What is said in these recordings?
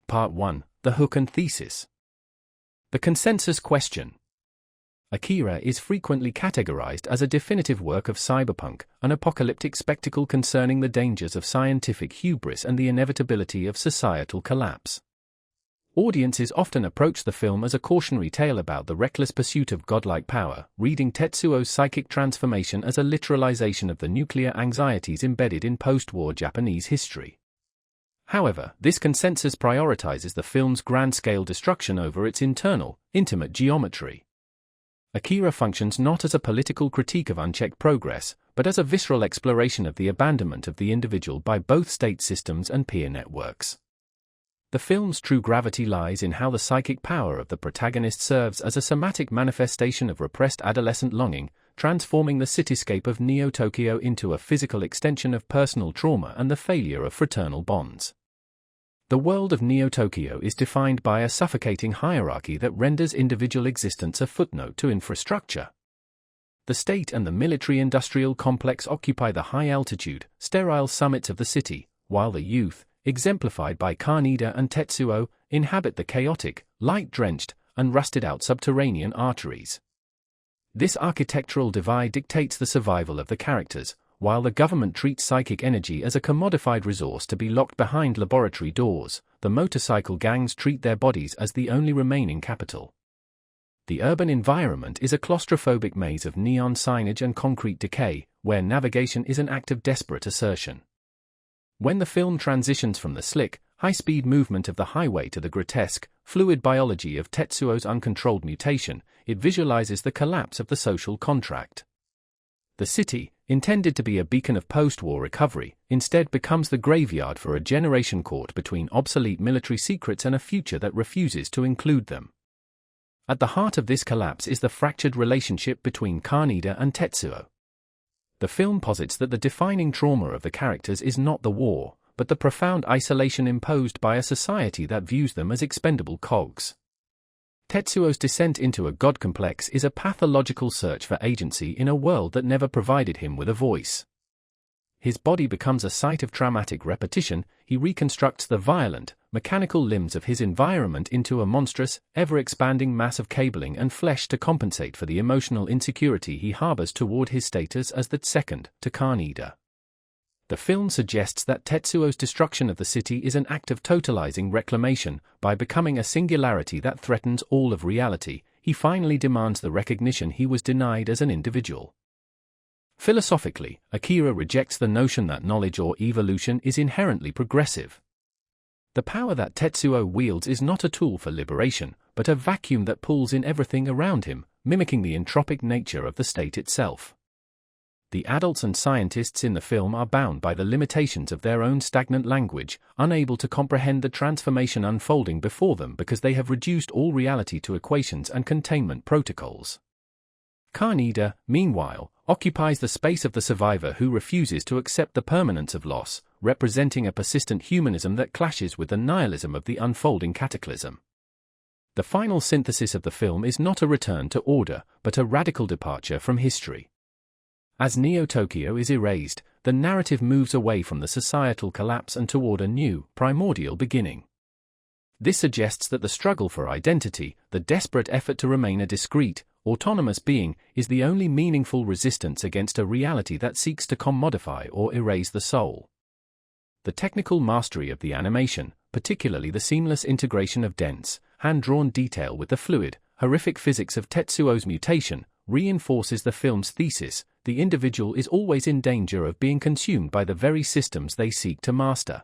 Part 1, The Hook and Thesis. The consensus question. Akira is frequently categorized as a definitive work of cyberpunk, an apocalyptic spectacle concerning the dangers of scientific hubris and the inevitability of societal collapse. Audiences often approach the film as a cautionary tale about the reckless pursuit of godlike power, reading Tetsuo's psychic transformation as a literalization of the nuclear anxieties embedded in post-war Japanese history. However, this consensus prioritizes the film's grand-scale destruction over its internal, intimate geometry. Akira functions not as a political critique of unchecked progress, but as a visceral exploration of the abandonment of the individual by both state systems and peer networks. The film's true gravity lies in how the psychic power of the protagonist serves as a somatic manifestation of repressed adolescent longing, transforming the cityscape of Neo-Tokyo into a physical extension of personal trauma and the failure of fraternal bonds. The world of Neo-Tokyo is defined by a suffocating hierarchy that renders individual existence a footnote to infrastructure. The state and the military-industrial complex occupy the high-altitude, sterile summits of the city, while the youth, exemplified by Kaneda and Tetsuo, inhabit the chaotic, light-drenched, and rusted-out subterranean arteries. This architectural divide dictates the survival of the characters, while the government treats psychic energy as a commodified resource to be locked behind laboratory doors. The motorcycle gangs treat their bodies as the only remaining capital. The urban environment is a claustrophobic maze of neon signage and concrete decay, where navigation is an act of desperate assertion. When the film transitions from the slick, high-speed movement of the highway to the grotesque, fluid biology of Tetsuo's uncontrolled mutation, it visualizes the collapse of the social contract. The city, intended to be a beacon of post-war recovery, instead becomes the graveyard for a generation caught between obsolete military secrets and a future that refuses to include them. At the heart of this collapse is the fractured relationship between Kaneda and Tetsuo. The film posits that the defining trauma of the characters is not the war, but the profound isolation imposed by a society that views them as expendable cogs. Tetsuo's descent into a god complex is a pathological search for agency in a world that never provided him with a voice. His body becomes a site of traumatic repetition. He reconstructs the violent, mechanical limbs of his environment into a monstrous, ever-expanding mass of cabling and flesh to compensate for the emotional insecurity he harbors toward his status as the second to Kaneda. The film suggests that Tetsuo's destruction of the city is an act of totalizing reclamation. By becoming a singularity that threatens all of reality, he finally demands the recognition he was denied as an individual. Philosophically, Akira rejects the notion that knowledge or evolution is inherently progressive. The power that Tetsuo wields is not a tool for liberation, but a vacuum that pulls in everything around him, mimicking the entropic nature of the state itself. The adults and scientists in the film are bound by the limitations of their own stagnant language, unable to comprehend the transformation unfolding before them because they have reduced all reality to equations and containment protocols. Kaneda, meanwhile, occupies the space of the survivor who refuses to accept the permanence of loss, representing a persistent humanism that clashes with the nihilism of the unfolding cataclysm. The final synthesis of the film is not a return to order, but a radical departure from history. As Neo-Tokyo is erased, the narrative moves away from the societal collapse and toward a new, primordial beginning. This suggests that the struggle for identity, the desperate effort to remain a discrete, autonomous being, is the only meaningful resistance against a reality that seeks to commodify or erase the soul. The technical mastery of the animation, particularly the seamless integration of dense, hand-drawn detail with the fluid, horrific physics of Tetsuo's mutation, reinforces the film's thesis: the individual is always in danger of being consumed by the very systems they seek to master.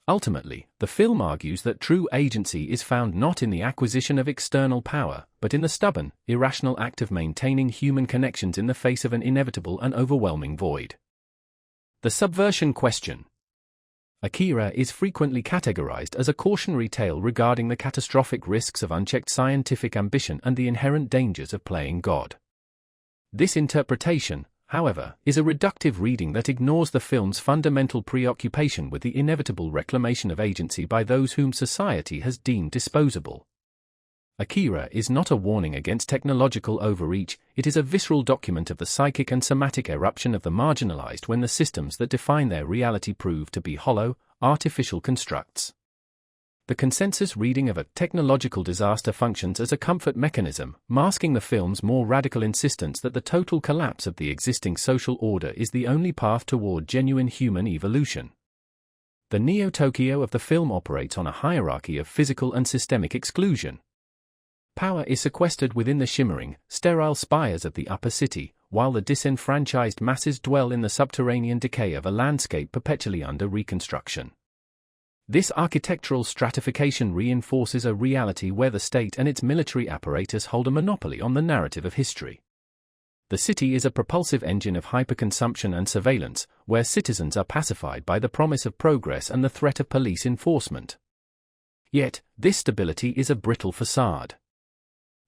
Ultimately, the film argues that true agency is found not in the acquisition of external power, but in the stubborn, irrational act of maintaining human connections in the face of an inevitable and overwhelming void. The subversion question. Akira is frequently categorized as a cautionary tale regarding the catastrophic risks of unchecked scientific ambition and the inherent dangers of playing God. This interpretation, however, is a reductive reading that ignores the film's fundamental preoccupation with the inevitable reclamation of agency by those whom society has deemed disposable. Akira is not a warning against technological overreach, it is a visceral document of the psychic and somatic eruption of the marginalized when the systems that define their reality prove to be hollow, artificial constructs. The consensus reading of a technological disaster functions as a comfort mechanism, masking the film's more radical insistence that the total collapse of the existing social order is the only path toward genuine human evolution. The Neo-Tokyo of the film operates on a hierarchy of physical and systemic exclusion. Power is sequestered within the shimmering, sterile spires of the upper city, while the disenfranchised masses dwell in the subterranean decay of a landscape perpetually under reconstruction. This architectural stratification reinforces a reality where the state and its military apparatus hold a monopoly on the narrative of history. The city is a propulsive engine of hyperconsumption and surveillance, where citizens are pacified by the promise of progress and the threat of police enforcement. Yet, this stability is a brittle facade.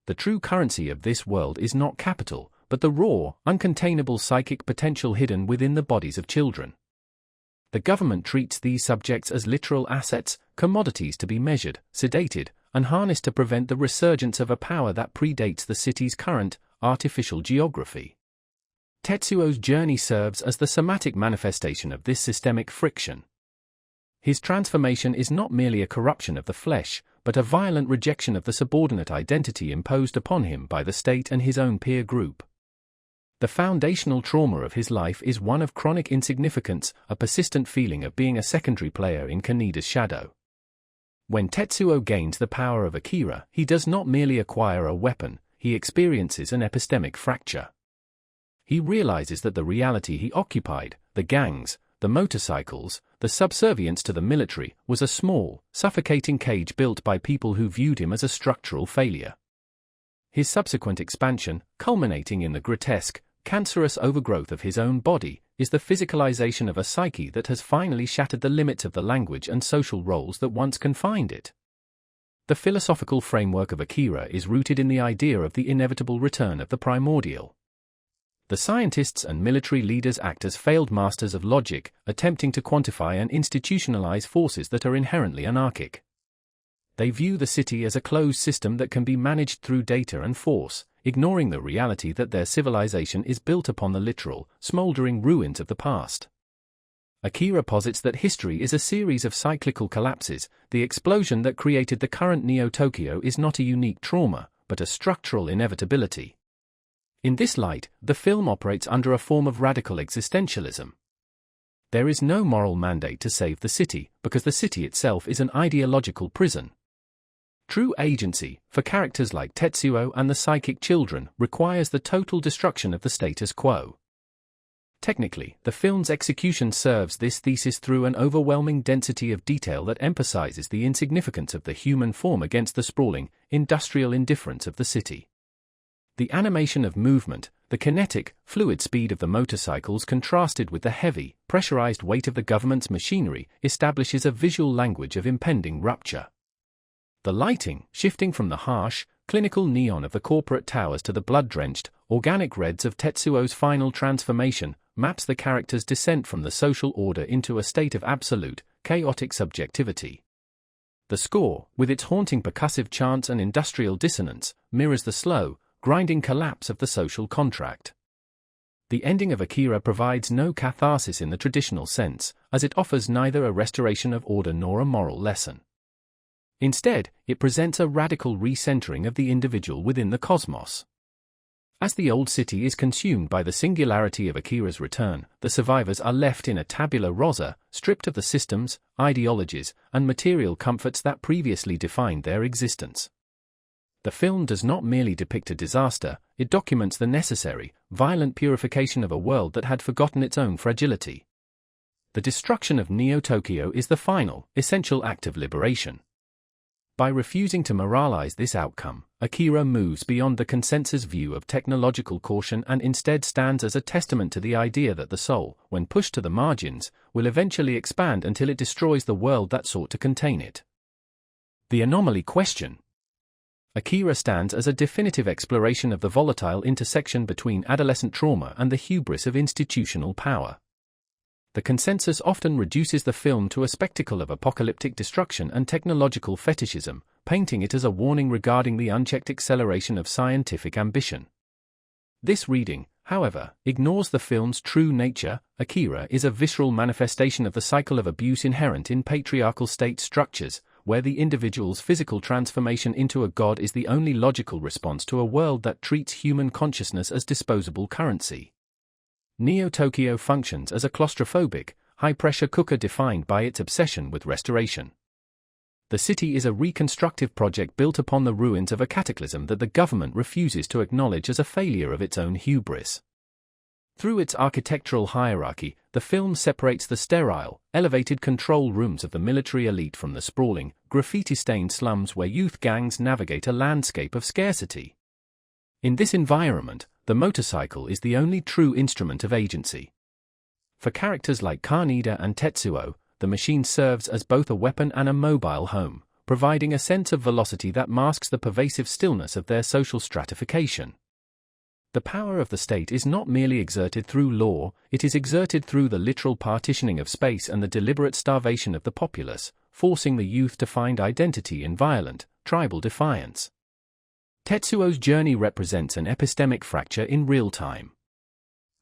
The true currency of this world is not capital, but the raw, uncontainable psychic potential hidden within the bodies of children. The government treats these subjects as literal assets, commodities to be measured, sedated, and harnessed to prevent the resurgence of a power that predates the city's current, artificial geography. Tetsuo's journey serves as the somatic manifestation of this systemic friction. His transformation is not merely a corruption of the flesh, but a violent rejection of the subordinate identity imposed upon him by the state and his own peer group. The foundational trauma of his life is one of chronic insignificance, a persistent feeling of being a secondary player in Kaneda's shadow. When Tetsuo gains the power of Akira, he does not merely acquire a weapon, he experiences an epistemic fracture. He realizes that the reality he occupied, the gangs, the motorcycles, the subservience to the military, was a small, suffocating cage built by people who viewed him as a structural failure. His subsequent expansion, culminating in the grotesque, cancerous overgrowth of his own body, is the physicalization of a psyche that has finally shattered the limits of the language and social roles that once confined it. The philosophical framework of Akira is rooted in the idea of the inevitable return of the primordial. The scientists and military leaders act as failed masters of logic, attempting to quantify and institutionalize forces that are inherently anarchic. They view the city as a closed system that can be managed through data and force, ignoring the reality that their civilization is built upon the literal, smoldering ruins of the past. Akira posits that history is a series of cyclical collapses. The explosion that created the current Neo-Tokyo is not a unique trauma, but a structural inevitability. In this light, the film operates under a form of radical existentialism. There is no moral mandate to save the city, because the city itself is an ideological prison. True agency, for characters like Tetsuo and the psychic children, requires the total destruction of the status quo. Technically, the film's execution serves this thesis through an overwhelming density of detail that emphasizes the insignificance of the human form against the sprawling, industrial indifference of the city. The animation of movement, the kinetic, fluid speed of the motorcycles contrasted with the heavy, pressurized weight of the government's machinery, establishes a visual language of impending rupture. The lighting, shifting from the harsh, clinical neon of the corporate towers to the blood-drenched, organic reds of Tetsuo's final transformation, maps the character's descent from the social order into a state of absolute, chaotic subjectivity. The score, with its haunting percussive chants and industrial dissonance, mirrors the slow, grinding collapse of the social contract. The ending of Akira provides no catharsis in the traditional sense, as it offers neither a restoration of order nor a moral lesson. Instead, it presents a radical recentering of the individual within the cosmos. As the old city is consumed by the singularity of Akira's return, the survivors are left in a tabula rasa, stripped of the systems, ideologies, and material comforts that previously defined their existence. The film does not merely depict a disaster, it documents the necessary, violent purification of a world that had forgotten its own fragility. The destruction of Neo-Tokyo is the final, essential act of liberation. By refusing to moralize this outcome, Akira moves beyond the consensus view of technological caution and instead stands as a testament to the idea that the soul, when pushed to the margins, will eventually expand until it destroys the world that sought to contain it. The anomaly question. Akira stands as a definitive exploration of the volatile intersection between adolescent trauma and the hubris of institutional power. The consensus often reduces the film to a spectacle of apocalyptic destruction and technological fetishism, painting it as a warning regarding the unchecked acceleration of scientific ambition. This reading, however, ignores the film's true nature. Akira is a visceral manifestation of the cycle of abuse inherent in patriarchal state structures, where the individual's physical transformation into a god is the only logical response to a world that treats human consciousness as disposable currency. Neo-Tokyo functions as a claustrophobic, high-pressure cooker defined by its obsession with restoration. The city is a reconstructive project built upon the ruins of a cataclysm that the government refuses to acknowledge as a failure of its own hubris. Through its architectural hierarchy, the film separates the sterile, elevated control rooms of the military elite from the sprawling, graffiti-stained slums where youth gangs navigate a landscape of scarcity. In this environment, the motorcycle is the only true instrument of agency. For characters like Kaneda and Tetsuo, the machine serves as both a weapon and a mobile home, providing a sense of velocity that masks the pervasive stillness of their social stratification. The power of the state is not merely exerted through law, it is exerted through the literal partitioning of space and the deliberate starvation of the populace, forcing the youth to find identity in violent, tribal defiance. Tetsuo's journey represents an epistemic fracture in real time.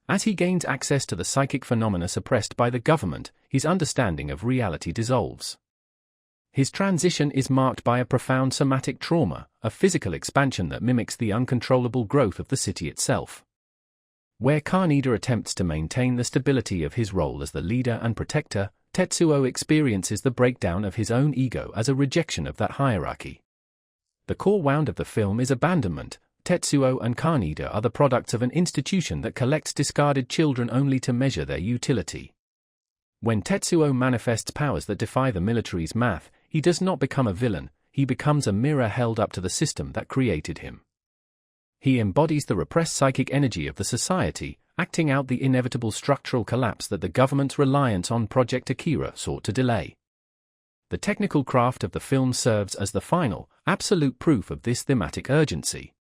As he gains access to the psychic phenomena suppressed by the government, his understanding of reality dissolves. His transition is marked by a profound somatic trauma, a physical expansion that mimics the uncontrollable growth of the city itself. Where Kaneda attempts to maintain the stability of his role as the leader and protector, Tetsuo experiences the breakdown of his own ego as a rejection of that hierarchy. The core wound of the film is abandonment. Tetsuo and Kaneda are the products of an institution that collects discarded children only to measure their utility. When Tetsuo manifests powers that defy the military's math, he does not become a villain, he becomes a mirror held up to the system that created him. He embodies the repressed psychic energy of the society, acting out the inevitable structural collapse that the government's reliance on Project Akira sought to delay. The technical craft of the film serves as the final, absolute proof of this thematic urgency.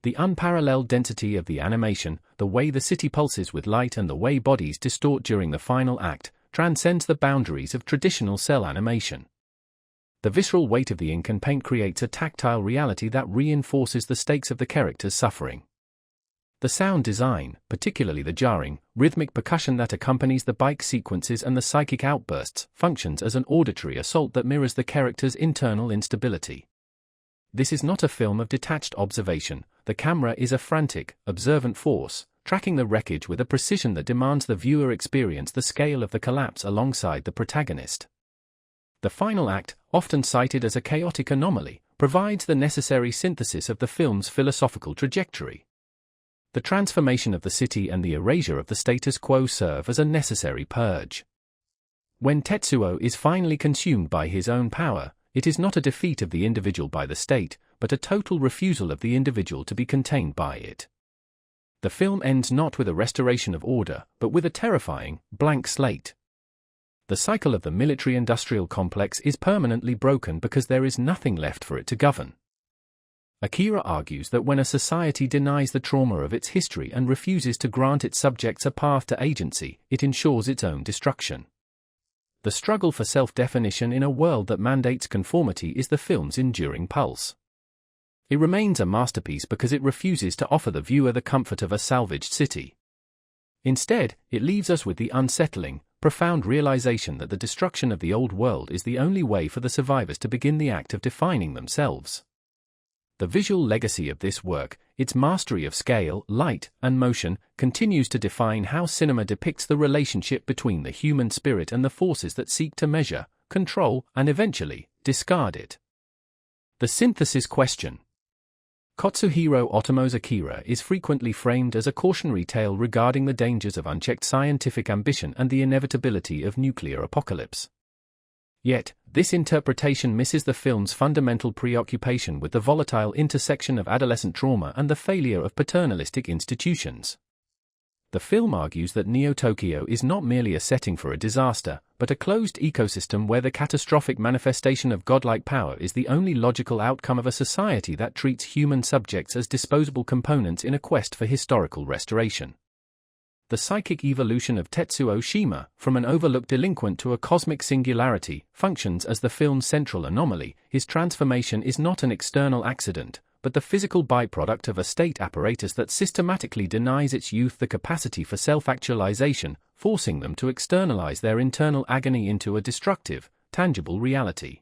The unparalleled density of the animation, the way the city pulses with light and the way bodies distort during the final act, transcends the boundaries of traditional cell animation. The visceral weight of the ink and paint creates a tactile reality that reinforces the stakes of the character's suffering. The sound design, particularly the jarring, rhythmic percussion that accompanies the bike sequences and the psychic outbursts, functions as an auditory assault that mirrors the character's internal instability. This is not a film of detached observation, the camera is a frantic, observant force, tracking the wreckage with a precision that demands the viewer experience the scale of the collapse alongside the protagonist. The final act, often cited as a chaotic anomaly, provides the necessary synthesis of the film's philosophical trajectory. The transformation of the city and the erasure of the status quo serve as a necessary purge. When Tetsuo is finally consumed by his own power, it is not a defeat of the individual by the state, but a total refusal of the individual to be contained by it. The film ends not with a restoration of order, but with a terrifying, blank slate. The cycle of the military-industrial complex is permanently broken because there is nothing left for it to govern. Akira argues that when a society denies the trauma of its history and refuses to grant its subjects a path to agency, it ensures its own destruction. The struggle for self-definition in a world that mandates conformity is the film's enduring pulse. It remains a masterpiece because it refuses to offer the viewer the comfort of a salvaged city. Instead, it leaves us with the unsettling, profound realization that the destruction of the old world is the only way for the survivors to begin the act of defining themselves. The visual legacy of this work, its mastery of scale, light, and motion, continues to define how cinema depicts the relationship between the human spirit and the forces that seek to measure, control, and eventually, discard it. The synthesis question. Katsuhiro Otomo's Akira is frequently framed as a cautionary tale regarding the dangers of unchecked scientific ambition and the inevitability of nuclear apocalypse. Yet, this interpretation misses the film's fundamental preoccupation with the volatile intersection of adolescent trauma and the failure of paternalistic institutions. The film argues that Neo-Tokyo is not merely a setting for a disaster, but a closed ecosystem where the catastrophic manifestation of godlike power is the only logical outcome of a society that treats human subjects as disposable components in a quest for historical restoration. The psychic evolution of Tetsuo Shima, from an overlooked delinquent to a cosmic singularity, functions as the film's central anomaly. His transformation is not an external accident, but the physical byproduct of a state apparatus that systematically denies its youth the capacity for self-actualization, forcing them to externalize their internal agony into a destructive, tangible reality.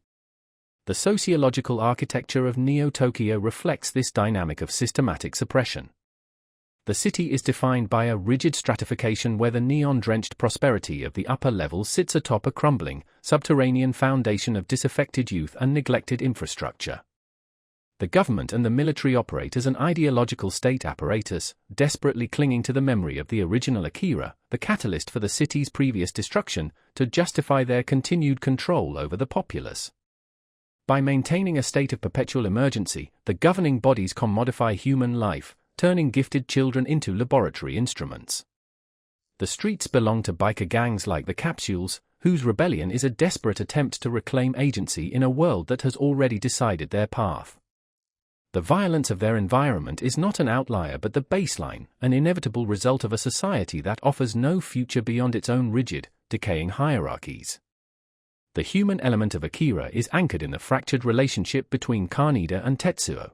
The sociological architecture of Neo-Tokyo reflects this dynamic of systematic suppression. The city is defined by a rigid stratification where the neon-drenched prosperity of the upper levels sits atop a crumbling, subterranean foundation of disaffected youth and neglected infrastructure. The government and the military operate as an ideological state apparatus, desperately clinging to the memory of the original Akira, the catalyst for the city's previous destruction, to justify their continued control over the populace. By maintaining a state of perpetual emergency, the governing bodies commodify human life, turning gifted children into laboratory instruments. The streets belong to biker gangs like the Capsules, whose rebellion is a desperate attempt to reclaim agency in a world that has already decided their path. The violence of their environment is not an outlier but the baseline, an inevitable result of a society that offers no future beyond its own rigid, decaying hierarchies. The human element of Akira is anchored in the fractured relationship between Kaneda and Tetsuo.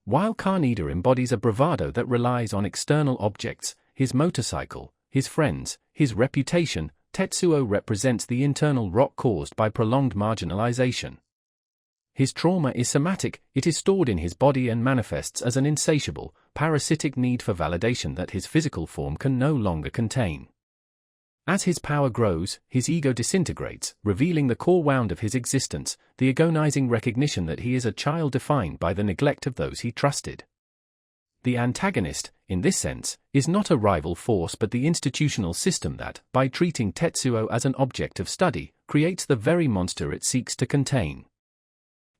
While Kaneda embodies a bravado that relies on external objects, his motorcycle, his friends, his reputation, Tetsuo represents the internal rot caused by prolonged marginalization. His trauma is somatic, it is stored in his body and manifests as an insatiable, parasitic need for validation that his physical form can no longer contain. As his power grows, his ego disintegrates, revealing the core wound of his existence, the agonizing recognition that he is a child defined by the neglect of those he trusted. The antagonist, in this sense, is not a rival force but the institutional system that, by treating Tetsuo as an object of study, creates the very monster it seeks to contain.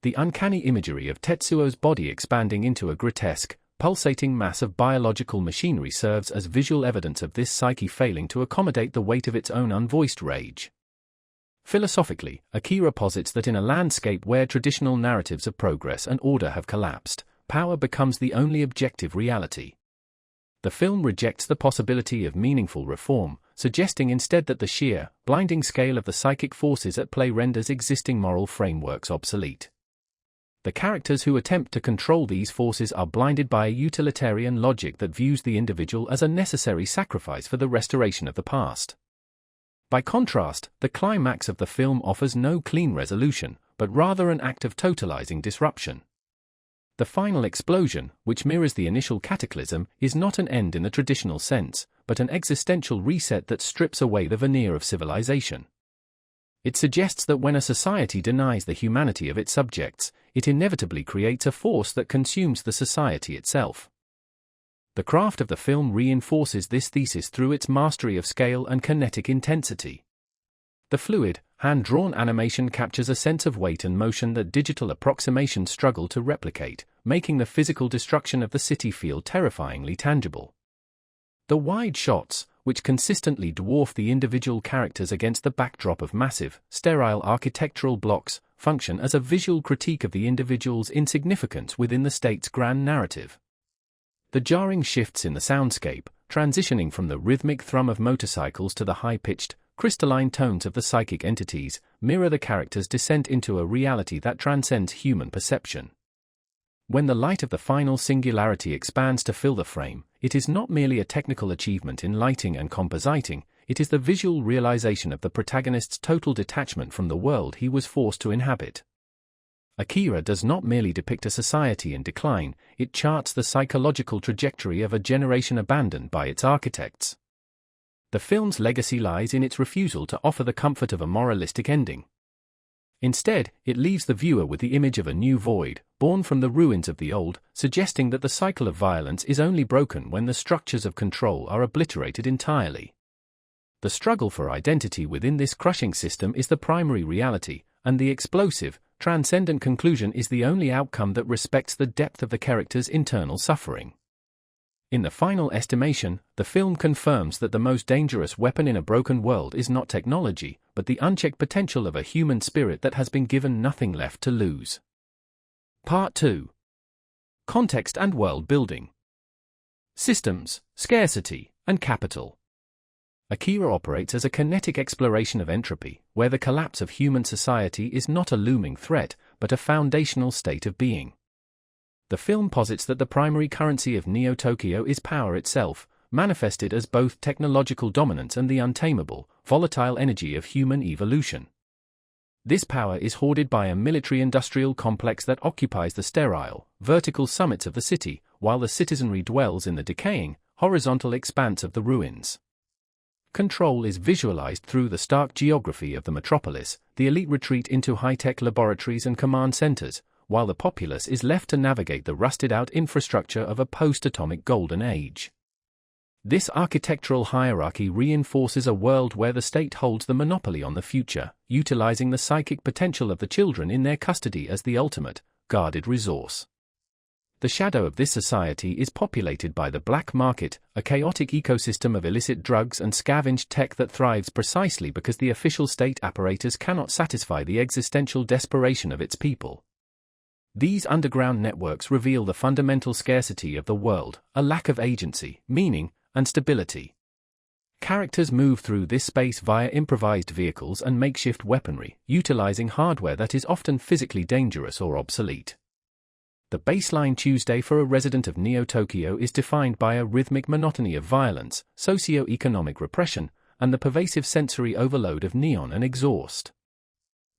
The uncanny imagery of Tetsuo's body expanding into a grotesque, pulsating mass of biological machinery serves as visual evidence of this psyche failing to accommodate the weight of its own unvoiced rage. Philosophically, Akira posits that in a landscape where traditional narratives of progress and order have collapsed, power becomes the only objective reality. The film rejects the possibility of meaningful reform, suggesting instead that the sheer, blinding scale of the psychic forces at play renders existing moral frameworks obsolete. The characters who attempt to control these forces are blinded by a utilitarian logic that views the individual as a necessary sacrifice for the restoration of the past. By contrast, the climax of the film offers no clean resolution, but rather an act of totalizing disruption. The final explosion, which mirrors the initial cataclysm, is not an end in the traditional sense, but an existential reset that strips away the veneer of civilization. It suggests that when a society denies the humanity of its subjects, it inevitably creates a force that consumes the society itself. The craft of the film reinforces this thesis through its mastery of scale and kinetic intensity. The fluid, hand-drawn animation captures a sense of weight and motion that digital approximations struggle to replicate, making the physical destruction of the city feel terrifyingly tangible. The wide shots, which consistently dwarf the individual characters against the backdrop of massive, sterile architectural blocks, function as a visual critique of the individual's insignificance within the state's grand narrative. The jarring shifts in the soundscape, transitioning from the rhythmic thrum of motorcycles to the high-pitched, crystalline tones of the psychic entities, mirror the character's descent into a reality that transcends human perception. When the light of the final singularity expands to fill the frame, it is not merely a technical achievement in lighting and compositing, it is the visual realization of the protagonist's total detachment from the world he was forced to inhabit. Akira does not merely depict a society in decline, it charts the psychological trajectory of a generation abandoned by its architects. The film's legacy lies in its refusal to offer the comfort of a moralistic ending. Instead, it leaves the viewer with the image of a new void, born from the ruins of the old, suggesting that the cycle of violence is only broken when the structures of control are obliterated entirely. The struggle for identity within this crushing system is the primary reality, and the explosive, transcendent conclusion is the only outcome that respects the depth of the character's internal suffering. In the final estimation, the film confirms that the most dangerous weapon in a broken world is not technology, but the unchecked potential of a human spirit that has been given nothing left to lose. Part 2. Context and World Building. Systems, Scarcity, and Capital. Akira operates as a kinetic exploration of entropy, where the collapse of human society is not a looming threat, but a foundational state of being. The film posits that the primary currency of Neo-Tokyo is power itself, manifested as both technological dominance and the untamable, volatile energy of human evolution. This power is hoarded by a military-industrial complex that occupies the sterile, vertical summits of the city, while the citizenry dwells in the decaying, horizontal expanse of the ruins. Control is visualized through the stark geography of the metropolis. The elite retreat into high-tech laboratories and command centers, while the populace is left to navigate the rusted-out infrastructure of a post-atomic golden age. This architectural hierarchy reinforces a world where the state holds the monopoly on the future, utilizing the psychic potential of the children in their custody as the ultimate, guarded resource. The shadow of this society is populated by the black market, a chaotic ecosystem of illicit drugs and scavenged tech that thrives precisely because the official state apparatus cannot satisfy the existential desperation of its people. These underground networks reveal the fundamental scarcity of the world, a lack of agency, meaning, and stability. Characters move through this space via improvised vehicles and makeshift weaponry, utilizing hardware that is often physically dangerous or obsolete. The baseline Tuesday for a resident of Neo-Tokyo is defined by a rhythmic monotony of violence, socio-economic repression, and the pervasive sensory overload of neon and exhaust.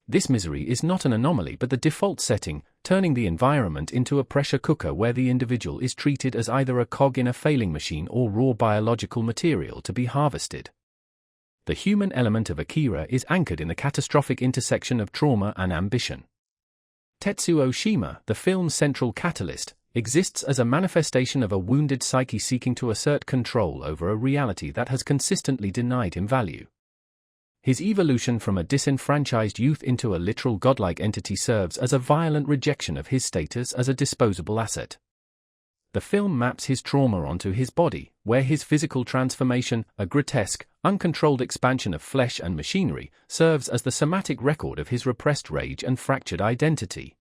This misery is not an anomaly but the default setting, turning the environment into a pressure cooker where the individual is treated as either a cog in a failing machine or raw biological material to be harvested. The human element of Akira is anchored in the catastrophic intersection of trauma and ambition. Tetsuo Shima, the film's central catalyst, exists as a manifestation of a wounded psyche seeking to assert control over a reality that has consistently denied him value. His evolution from a disenfranchised youth into a literal godlike entity serves as a violent rejection of his status as a disposable asset. The film maps his trauma onto his body, where his physical transformation, a grotesque, uncontrolled expansion of flesh and machinery, serves as the somatic record of his repressed rage and fractured identity.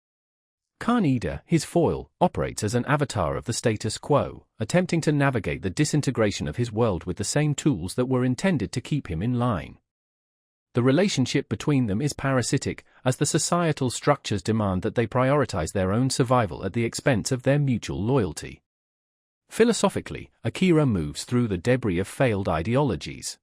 Kaneda, his foil, operates as an avatar of the status quo, attempting to navigate the disintegration of his world with the same tools that were intended to keep him in line. The relationship between them is parasitic, as the societal structures demand that they prioritize their own survival at the expense of their mutual loyalty. Philosophically, Akira moves through the debris of failed ideologies.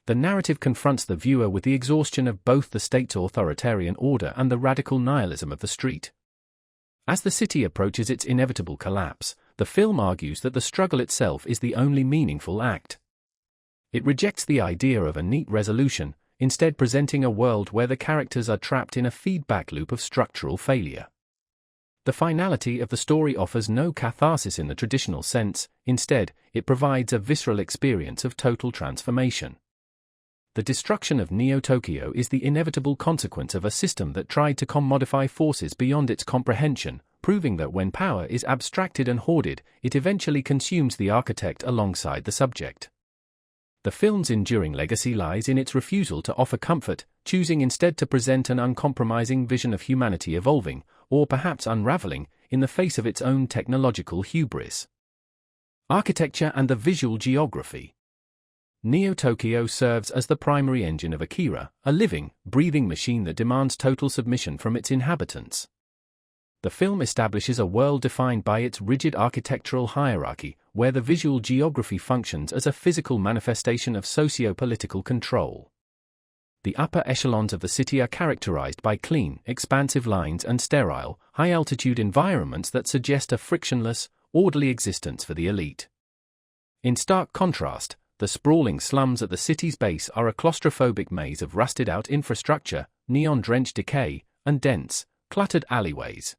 The narrative confronts the viewer with the exhaustion of both the state's authoritarian order and the radical nihilism of the street. As the city approaches its inevitable collapse, the film argues that the struggle itself is the only meaningful act. It rejects the idea of a neat resolution, instead presenting a world where the characters are trapped in a feedback loop of structural failure. The finality of the story offers no catharsis in the traditional sense, instead, it provides a visceral experience of total transformation. The destruction of Neo-Tokyo is the inevitable consequence of a system that tried to commodify forces beyond its comprehension, proving that when power is abstracted and hoarded, it eventually consumes the architect alongside the subject. The film's enduring legacy lies in its refusal to offer comfort, choosing instead to present an uncompromising vision of humanity evolving, or perhaps unraveling, in the face of its own technological hubris. Architecture and the visual geography. Neo-Tokyo serves as the primary engine of Akira, a living, breathing machine that demands total submission from its inhabitants. The film establishes a world defined by its rigid architectural hierarchy, where the visual geography functions as a physical manifestation of socio-political control. The upper echelons of the city are characterized by clean, expansive lines and sterile, high-altitude environments that suggest a frictionless, orderly existence for the elite. In stark contrast, the sprawling slums at the city's base are a claustrophobic maze of rusted-out infrastructure, neon-drenched decay, and dense, cluttered alleyways.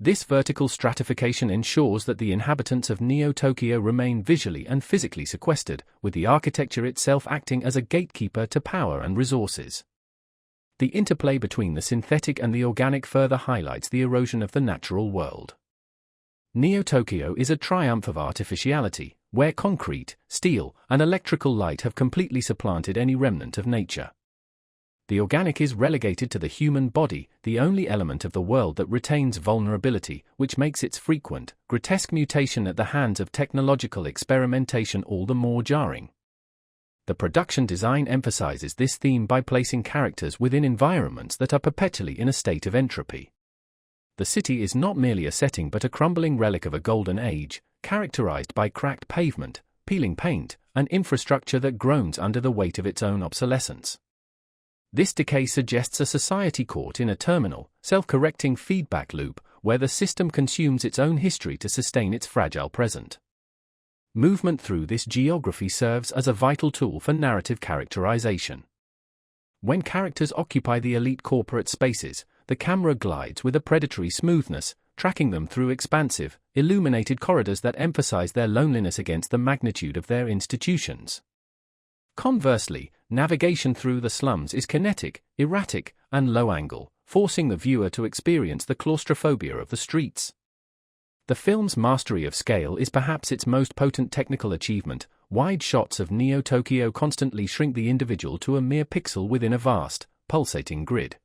This vertical stratification ensures that the inhabitants of Neo-Tokyo remain visually and physically sequestered, with the architecture itself acting as a gatekeeper to power and resources. The interplay between the synthetic and the organic further highlights the erosion of the natural world. Neo-Tokyo is a triumph of artificiality, where concrete, steel, and electrical light have completely supplanted any remnant of nature. The organic is relegated to the human body, the only element of the world that retains vulnerability, which makes its frequent, grotesque mutation at the hands of technological experimentation all the more jarring. The production design emphasizes this theme by placing characters within environments that are perpetually in a state of entropy. The city is not merely a setting but a crumbling relic of a golden age, characterized by cracked pavement, peeling paint, and infrastructure that groans under the weight of its own obsolescence. This decay suggests a society caught in a terminal, self-correcting feedback loop, where the system consumes its own history to sustain its fragile present. Movement through this geography serves as a vital tool for narrative characterization. When characters occupy the elite corporate spaces, the camera glides with a predatory smoothness, tracking them through expansive, illuminated corridors that emphasize their loneliness against the magnitude of their institutions. Conversely, navigation through the slums is kinetic, erratic, and low-angle, forcing the viewer to experience the claustrophobia of the streets. The film's mastery of scale is perhaps its most potent technical achievement. Wide shots of Neo-Tokyo constantly shrink the individual to a mere pixel within a vast, pulsating grid.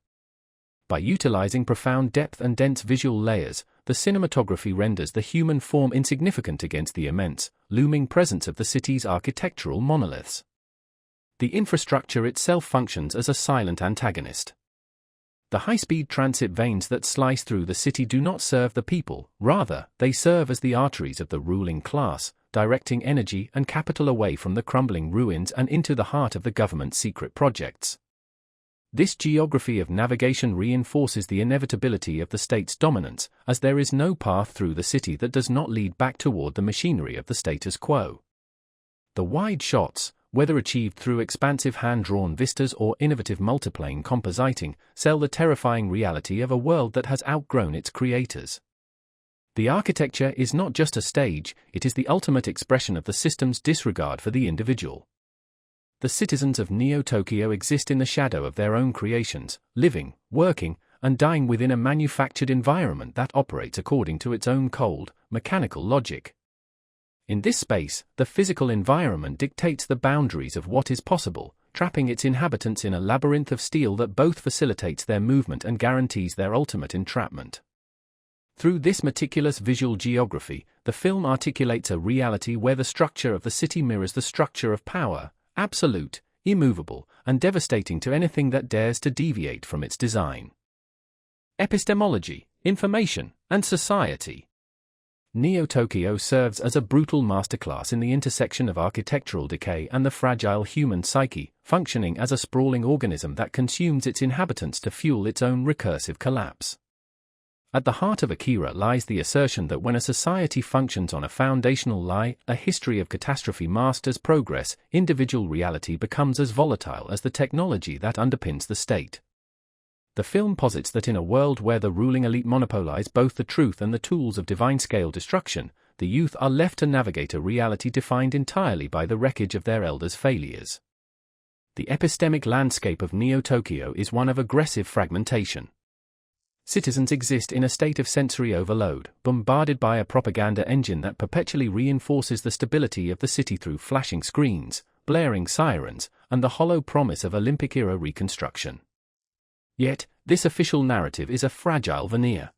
By utilizing profound depth and dense visual layers, the cinematography renders the human form insignificant against the immense, looming presence of the city's architectural monoliths. The infrastructure itself functions as a silent antagonist. The high-speed transit veins that slice through the city do not serve the people, rather, they serve as the arteries of the ruling class, directing energy and capital away from the crumbling ruins and into the heart of the government's secret projects. This geography of navigation reinforces the inevitability of the state's dominance, as there is no path through the city that does not lead back toward the machinery of the status quo. The wide shots, whether achieved through expansive hand-drawn vistas or innovative multiplane compositing, sell the terrifying reality of a world that has outgrown its creators. The architecture is not just a stage, it is the ultimate expression of the system's disregard for the individual. The citizens of Neo-Tokyo exist in the shadow of their own creations, living, working, and dying within a manufactured environment that operates according to its own cold, mechanical logic. In this space, the physical environment dictates the boundaries of what is possible, trapping its inhabitants in a labyrinth of steel that both facilitates their movement and guarantees their ultimate entrapment. Through this meticulous visual geography, the film articulates a reality where the structure of the city mirrors the structure of power, absolute, immovable, and devastating to anything that dares to deviate from its design. Epistemology, information, and society. Neo-Tokyo serves as a brutal masterclass in the intersection of architectural decay and the fragile human psyche, functioning as a sprawling organism that consumes its inhabitants to fuel its own recursive collapse. At the heart of Akira lies the assertion that when a society functions on a foundational lie, a history of catastrophe masters progress, individual reality becomes as volatile as the technology that underpins the state. The film posits that in a world where the ruling elite monopolize both the truth and the tools of divine-scale destruction, the youth are left to navigate a reality defined entirely by the wreckage of their elders' failures. The epistemic landscape of Neo-Tokyo is one of aggressive fragmentation. Citizens exist in a state of sensory overload, bombarded by a propaganda engine that perpetually reinforces the stability of the city through flashing screens, blaring sirens, and the hollow promise of Olympic-era reconstruction. Yet, this official narrative is a fragile veneer.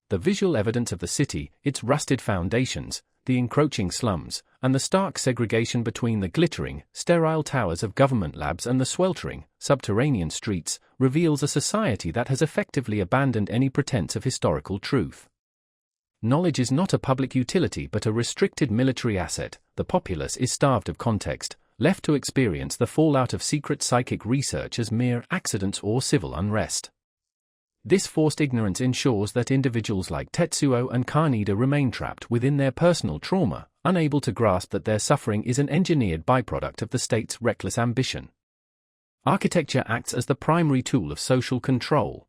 The visual evidence of the city, its rusted foundations, the encroaching slums, and the stark segregation between the glittering, sterile towers of government labs and the sweltering, subterranean streets, reveals a society that has effectively abandoned any pretense of historical truth. Knowledge is not a public utility but a restricted military asset. The populace is starved of context, left to experience the fallout of secret psychic research as mere accidents or civil unrest. This forced ignorance ensures that individuals like Tetsuo and Kaneda remain trapped within their personal trauma, unable to grasp that their suffering is an engineered byproduct of the state's reckless ambition. Architecture acts as the primary tool of social control.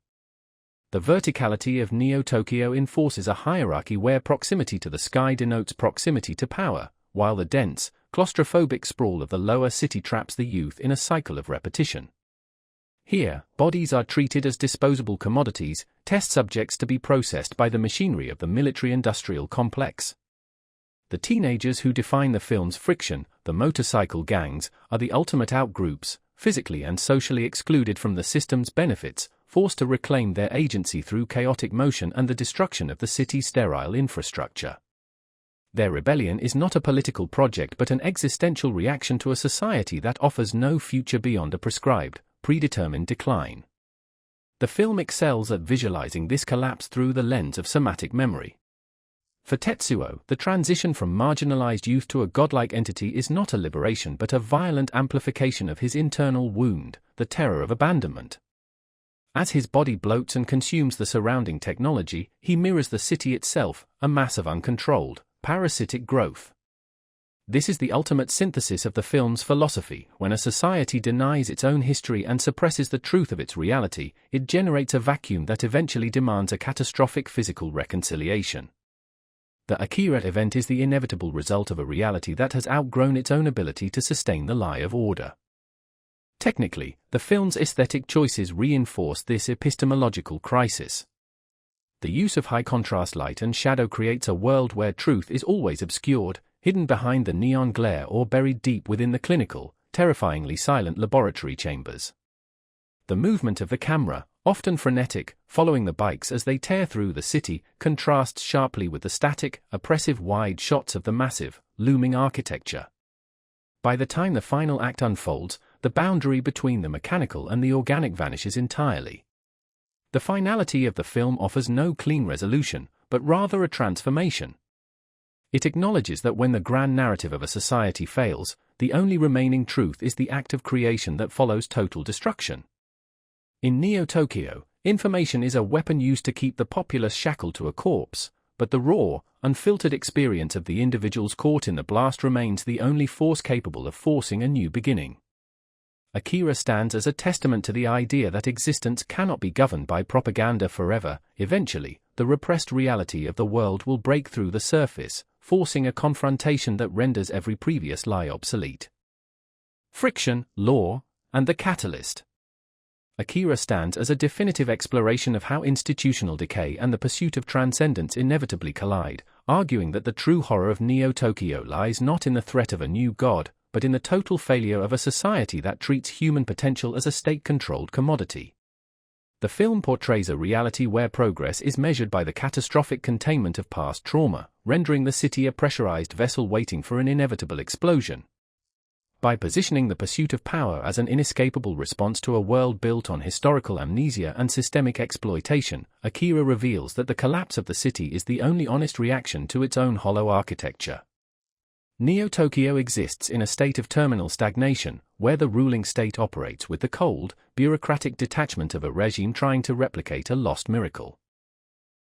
The verticality of Neo-Tokyo enforces a hierarchy where proximity to the sky denotes proximity to power, while the dense, claustrophobic sprawl of the lower city traps the youth in a cycle of repetition. Here, bodies are treated as disposable commodities, test subjects to be processed by the machinery of the military-industrial complex. The teenagers who define the film's friction, the motorcycle gangs, are the ultimate outgroups, physically and socially excluded from the system's benefits, forced to reclaim their agency through chaotic motion and the destruction of the city's sterile infrastructure. Their rebellion is not a political project but an existential reaction to a society that offers no future beyond a prescribed, predetermined decline. The film excels at visualizing this collapse through the lens of somatic memory. For Tetsuo, the transition from marginalized youth to a godlike entity is not a liberation but a violent amplification of his internal wound, the terror of abandonment. As his body bloats and consumes the surrounding technology, he mirrors the city itself, a mass of uncontrolled, parasitic growth. This is the ultimate synthesis of the film's philosophy. When a society denies its own history and suppresses the truth of its reality, it generates a vacuum that eventually demands a catastrophic physical reconciliation. The Akira event is the inevitable result of a reality that has outgrown its own ability to sustain the lie of order. Technically, the film's aesthetic choices reinforce this epistemological crisis. The use of high-contrast light and shadow creates a world where truth is always obscured, hidden behind the neon glare or buried deep within the clinical, terrifyingly silent laboratory chambers. The movement of the camera, often frenetic, following the bikes as they tear through the city, contrasts sharply with the static, oppressive wide shots of the massive, looming architecture. By the time the final act unfolds, the boundary between the mechanical and the organic vanishes entirely. The finality of the film offers no clean resolution, but rather a transformation. It acknowledges that when the grand narrative of a society fails, the only remaining truth is the act of creation that follows total destruction. In Neo-Tokyo, information is a weapon used to keep the populace shackled to a corpse, but the raw, unfiltered experience of the individuals caught in the blast remains the only force capable of forcing a new beginning. Akira stands as a testament to the idea that existence cannot be governed by propaganda forever. Eventually, the repressed reality of the world will break through the surface, forcing a confrontation that renders every previous lie obsolete. Friction, law, and the catalyst. Akira stands as a definitive exploration of how institutional decay and the pursuit of transcendence inevitably collide, arguing that the true horror of Neo-Tokyo lies not in the threat of a new god, but in the total failure of a society that treats human potential as a state-controlled commodity. The film portrays a reality where progress is measured by the catastrophic containment of past trauma, rendering the city a pressurized vessel waiting for an inevitable explosion. By positioning the pursuit of power as an inescapable response to a world built on historical amnesia and systemic exploitation, Akira reveals that the collapse of the city is the only honest reaction to its own hollow architecture. Neo-Tokyo exists in a state of terminal stagnation, where the ruling state operates with the cold, bureaucratic detachment of a regime trying to replicate a lost miracle.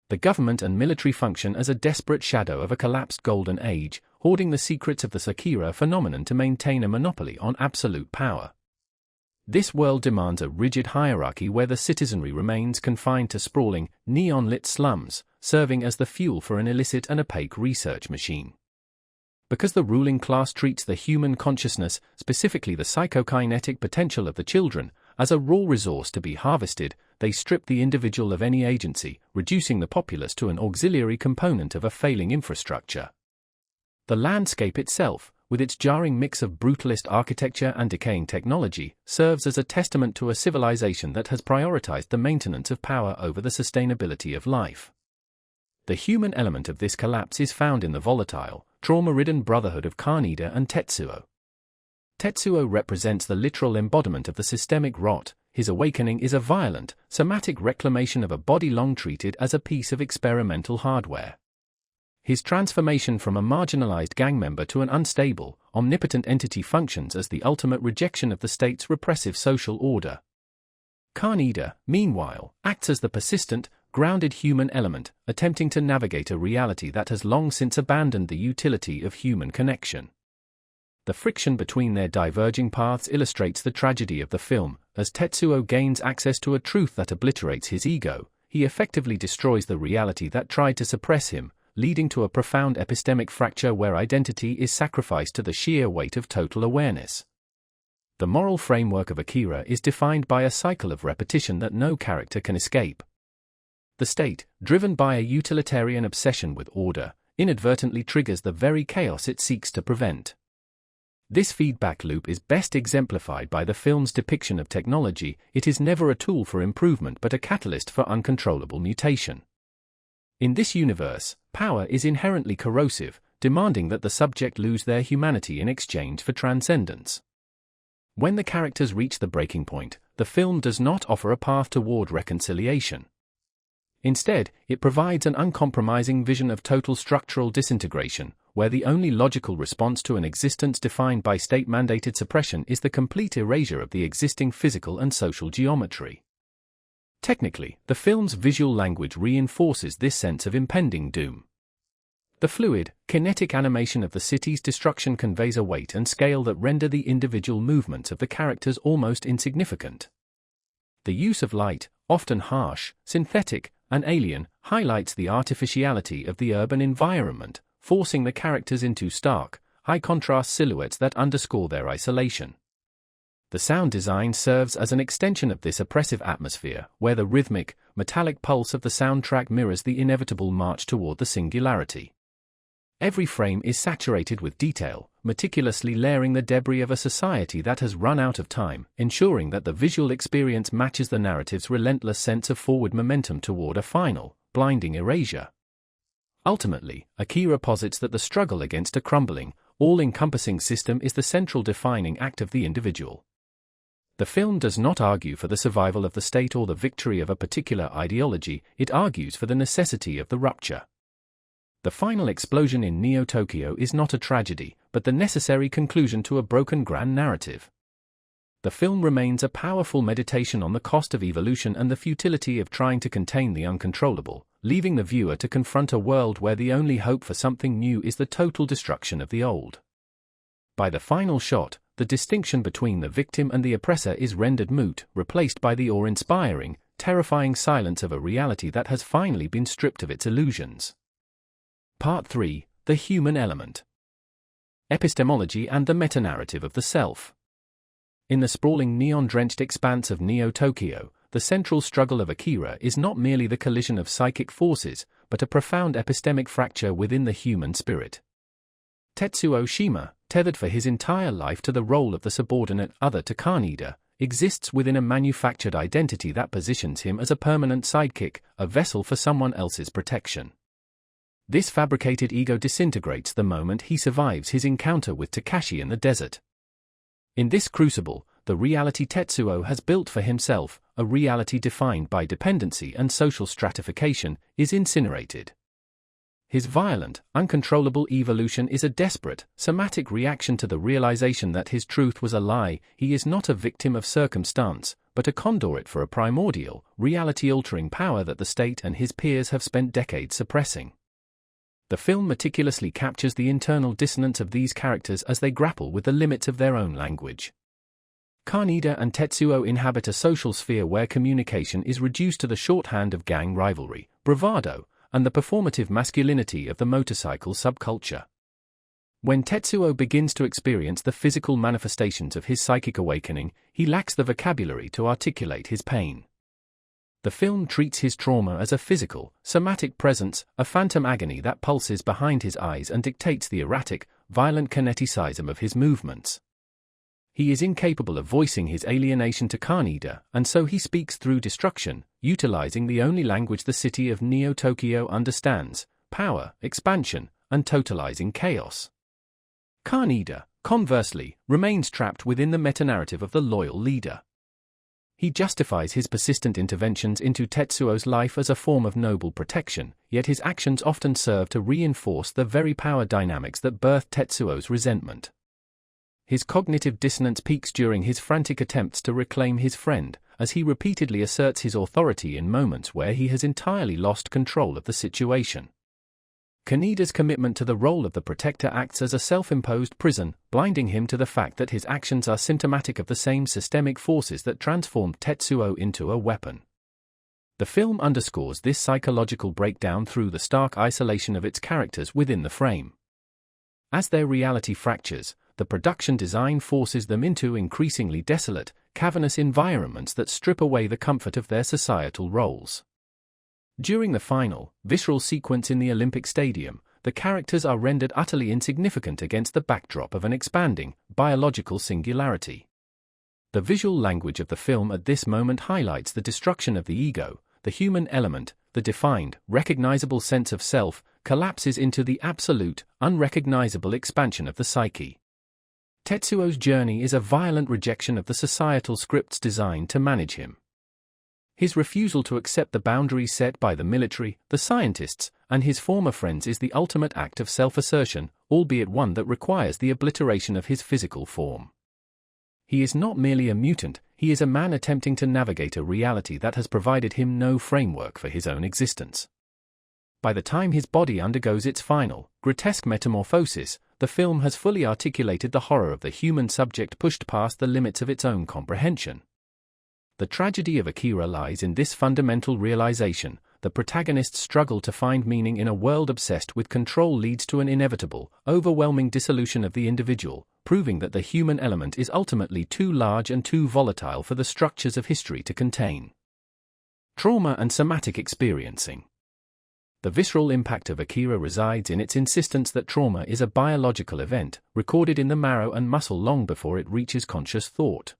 The government and military function as a desperate shadow of a collapsed golden age, hoarding the secrets of the Akira phenomenon to maintain a monopoly on absolute power. This world demands a rigid hierarchy where the citizenry remains confined to sprawling, neon-lit slums, serving as the fuel for an illicit and opaque research machine. Because the ruling class treats the human consciousness, specifically the psychokinetic potential of the children, as a raw resource to be harvested, they strip the individual of any agency, reducing the populace to an auxiliary component of a failing infrastructure. The landscape itself, with its jarring mix of brutalist architecture and decaying technology, serves as a testament to a civilization that has prioritized the maintenance of power over the sustainability of life. The human element of this collapse is found in the volatile, trauma-ridden brotherhood of Kaneda and Tetsuo. Tetsuo represents the literal embodiment of the systemic rot. His awakening is a violent, somatic reclamation of a body long treated as a piece of experimental hardware. His transformation from a marginalized gang member to an unstable, omnipotent entity functions as the ultimate rejection of the state's repressive social order. Kaneda, meanwhile, acts as the persistent, grounded human element, attempting to navigate a reality that has long since abandoned the utility of human connection. The friction between their diverging paths illustrates the tragedy of the film. As Tetsuo gains access to a truth that obliterates his ego, he effectively destroys the reality that tried to suppress him, leading to a profound epistemic fracture where identity is sacrificed to the sheer weight of total awareness. The moral framework of Akira is defined by a cycle of repetition that no character can escape. The state, driven by a utilitarian obsession with order, inadvertently triggers the very chaos it seeks to prevent. This feedback loop is best exemplified by the film's depiction of technology. It is never a tool for improvement but a catalyst for uncontrollable mutation. In this universe, power is inherently corrosive, demanding that the subject lose their humanity in exchange for transcendence. When the characters reach the breaking point, the film does not offer a path toward reconciliation. Instead, it provides an uncompromising vision of total structural disintegration, where the only logical response to an existence defined by state-mandated suppression is the complete erasure of the existing physical and social geometry. Technically, the film's visual language reinforces this sense of impending doom. The fluid, kinetic animation of the city's destruction conveys a weight and scale that render the individual movements of the characters almost insignificant. The use of light, often harsh, synthetic, and alien, highlights the artificiality of the urban environment, forcing the characters into stark, high-contrast silhouettes that underscore their isolation. The sound design serves as an extension of this oppressive atmosphere, where the rhythmic, metallic pulse of the soundtrack mirrors the inevitable march toward the singularity. Every frame is saturated with detail, meticulously layering the debris of a society that has run out of time, ensuring that the visual experience matches the narrative's relentless sense of forward momentum toward a final, blinding erasure. Ultimately, Akira posits that the struggle against a crumbling, all-encompassing system is the central defining act of the individual. The film does not argue for the survival of the state or the victory of a particular ideology, it argues for the necessity of the rupture. The final explosion in Neo-Tokyo is not a tragedy, but the necessary conclusion to a broken grand narrative. The film remains a powerful meditation on the cost of evolution and the futility of trying to contain the uncontrollable, leaving the viewer to confront a world where the only hope for something new is the total destruction of the old. By the final shot, the distinction between the victim and the oppressor is rendered moot, replaced by the awe-inspiring, terrifying silence of a reality that has finally been stripped of its illusions. Part 3: The Human Element. Epistemology and the Metanarrative of the Self. In the sprawling neon-drenched expanse of Neo-Tokyo, the central struggle of Akira is not merely the collision of psychic forces, but a profound epistemic fracture within the human spirit. Tetsuo Shima, tethered for his entire life to the role of the subordinate other to Kaneda, exists within a manufactured identity that positions him as a permanent sidekick, a vessel for someone else's protection. This fabricated ego disintegrates the moment he survives his encounter with Takashi in the desert. In this crucible, the reality Tetsuo has built for himself, a reality defined by dependency and social stratification, is incinerated. His violent, uncontrollable evolution is a desperate, somatic reaction to the realization that his truth was a lie. He is not a victim of circumstance, but a conduit for a primordial, reality-altering power that the state and his peers have spent decades suppressing. The film meticulously captures the internal dissonance of these characters as they grapple with the limits of their own language. Kaneda and Tetsuo inhabit a social sphere where communication is reduced to the shorthand of gang rivalry, bravado, and the performative masculinity of the motorcycle subculture. When Tetsuo begins to experience the physical manifestations of his psychic awakening, he lacks the vocabulary to articulate his pain. The film treats his trauma as a physical, somatic presence, a phantom agony that pulses behind his eyes and dictates the erratic, violent kineticism of his movements. He is incapable of voicing his alienation to Kaneda, and so he speaks through destruction, utilizing the only language the city of Neo-Tokyo understands: power, expansion, and totalizing chaos. Kaneda, conversely, remains trapped within the metanarrative of the loyal leader. He justifies his persistent interventions into Tetsuo's life as a form of noble protection, yet his actions often serve to reinforce the very power dynamics that birthed Tetsuo's resentment. His cognitive dissonance peaks during his frantic attempts to reclaim his friend, as he repeatedly asserts his authority in moments where he has entirely lost control of the situation. Kaneda's commitment to the role of the protector acts as a self-imposed prison, blinding him to the fact that his actions are symptomatic of the same systemic forces that transformed Tetsuo into a weapon. The film underscores this psychological breakdown through the stark isolation of its characters within the frame. As their reality fractures, the production design forces them into increasingly desolate, cavernous environments that strip away the comfort of their societal roles. During the final, visceral sequence in the Olympic Stadium, the characters are rendered utterly insignificant against the backdrop of an expanding, biological singularity. The visual language of the film at this moment highlights the destruction of the ego. The human element, the defined, recognizable sense of self, collapses into the absolute, unrecognizable expansion of the psyche. Tetsuo's journey is a violent rejection of the societal scripts designed to manage him. His refusal to accept the boundaries set by the military, the scientists, and his former friends is the ultimate act of self-assertion, albeit one that requires the obliteration of his physical form. He is not merely a mutant, he is a man attempting to navigate a reality that has provided him no framework for his own existence. By the time his body undergoes its final, grotesque metamorphosis, the film has fully articulated the horror of the human subject pushed past the limits of its own comprehension. The tragedy of Akira lies in this fundamental realization: the protagonist's struggle to find meaning in a world obsessed with control leads to an inevitable, overwhelming dissolution of the individual, proving that the human element is ultimately too large and too volatile for the structures of history to contain. Trauma and somatic experiencing. The visceral impact of Akira resides in its insistence that trauma is a biological event, recorded in the marrow and muscle long before it reaches conscious thought.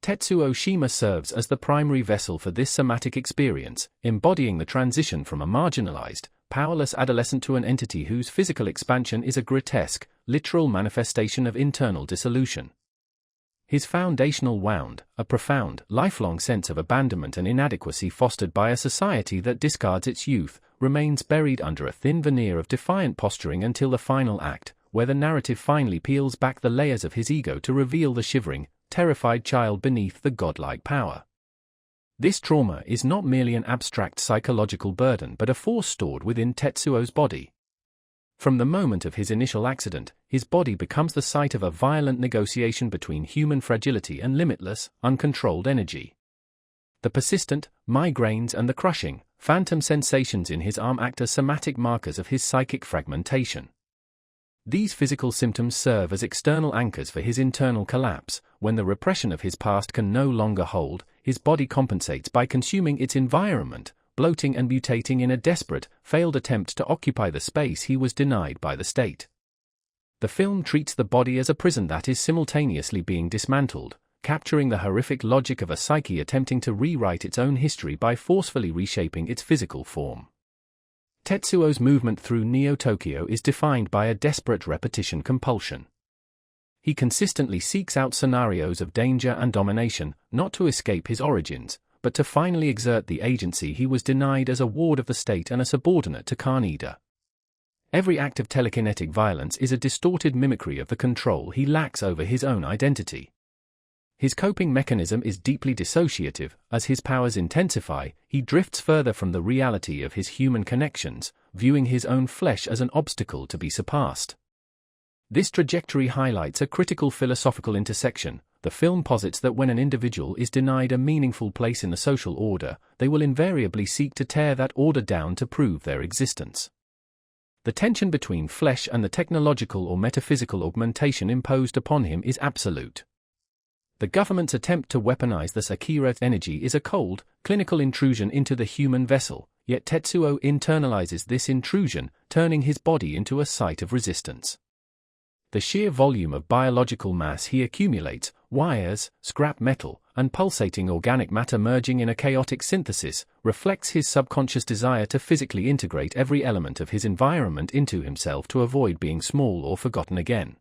Tetsuo Shima serves as the primary vessel for this somatic experience, embodying the transition from a marginalized, powerless adolescent to an entity whose physical expansion is a grotesque, literal manifestation of internal dissolution. His foundational wound, a profound, lifelong sense of abandonment and inadequacy fostered by a society that discards its youth, remains buried under a thin veneer of defiant posturing until the final act, where the narrative finally peels back the layers of his ego to reveal the shivering, terrified child beneath the godlike power. This trauma is not merely an abstract psychological burden but a force stored within Tetsuo's body. From the moment of his initial accident, his body becomes the site of a violent negotiation between human fragility and limitless, uncontrolled energy. The persistent migraines and the crushing, phantom sensations in his arm act as somatic markers of his psychic fragmentation. These physical symptoms serve as external anchors for his internal collapse. When the repression of his past can no longer hold, his body compensates by consuming its environment, bloating and mutating in a desperate, failed attempt to occupy the space he was denied by the state. The film treats the body as a prison that is simultaneously being dismantled, capturing the horrific logic of a psyche attempting to rewrite its own history by forcefully reshaping its physical form. Tetsuo's movement through Neo-Tokyo is defined by a desperate repetition compulsion. He consistently seeks out scenarios of danger and domination, not to escape his origins, but to finally exert the agency he was denied as a ward of the state and a subordinate to Kaneda. Every act of telekinetic violence is a distorted mimicry of the control he lacks over his own identity. His coping mechanism is deeply dissociative. As his powers intensify, he drifts further from the reality of his human connections, viewing his own flesh as an obstacle to be surpassed. This trajectory highlights a critical philosophical intersection. The film posits that when an individual is denied a meaningful place in the social order, they will invariably seek to tear that order down to prove their existence. The tension between flesh and the technological or metaphysical augmentation imposed upon him is absolute. The government's attempt to weaponize the Akira energy is a cold, clinical intrusion into the human vessel, yet Tetsuo internalizes this intrusion, turning his body into a site of resistance. The sheer volume of biological mass he accumulates, wires, scrap metal, and pulsating organic matter merging in a chaotic synthesis, reflects his subconscious desire to physically integrate every element of his environment into himself to avoid being small or forgotten again.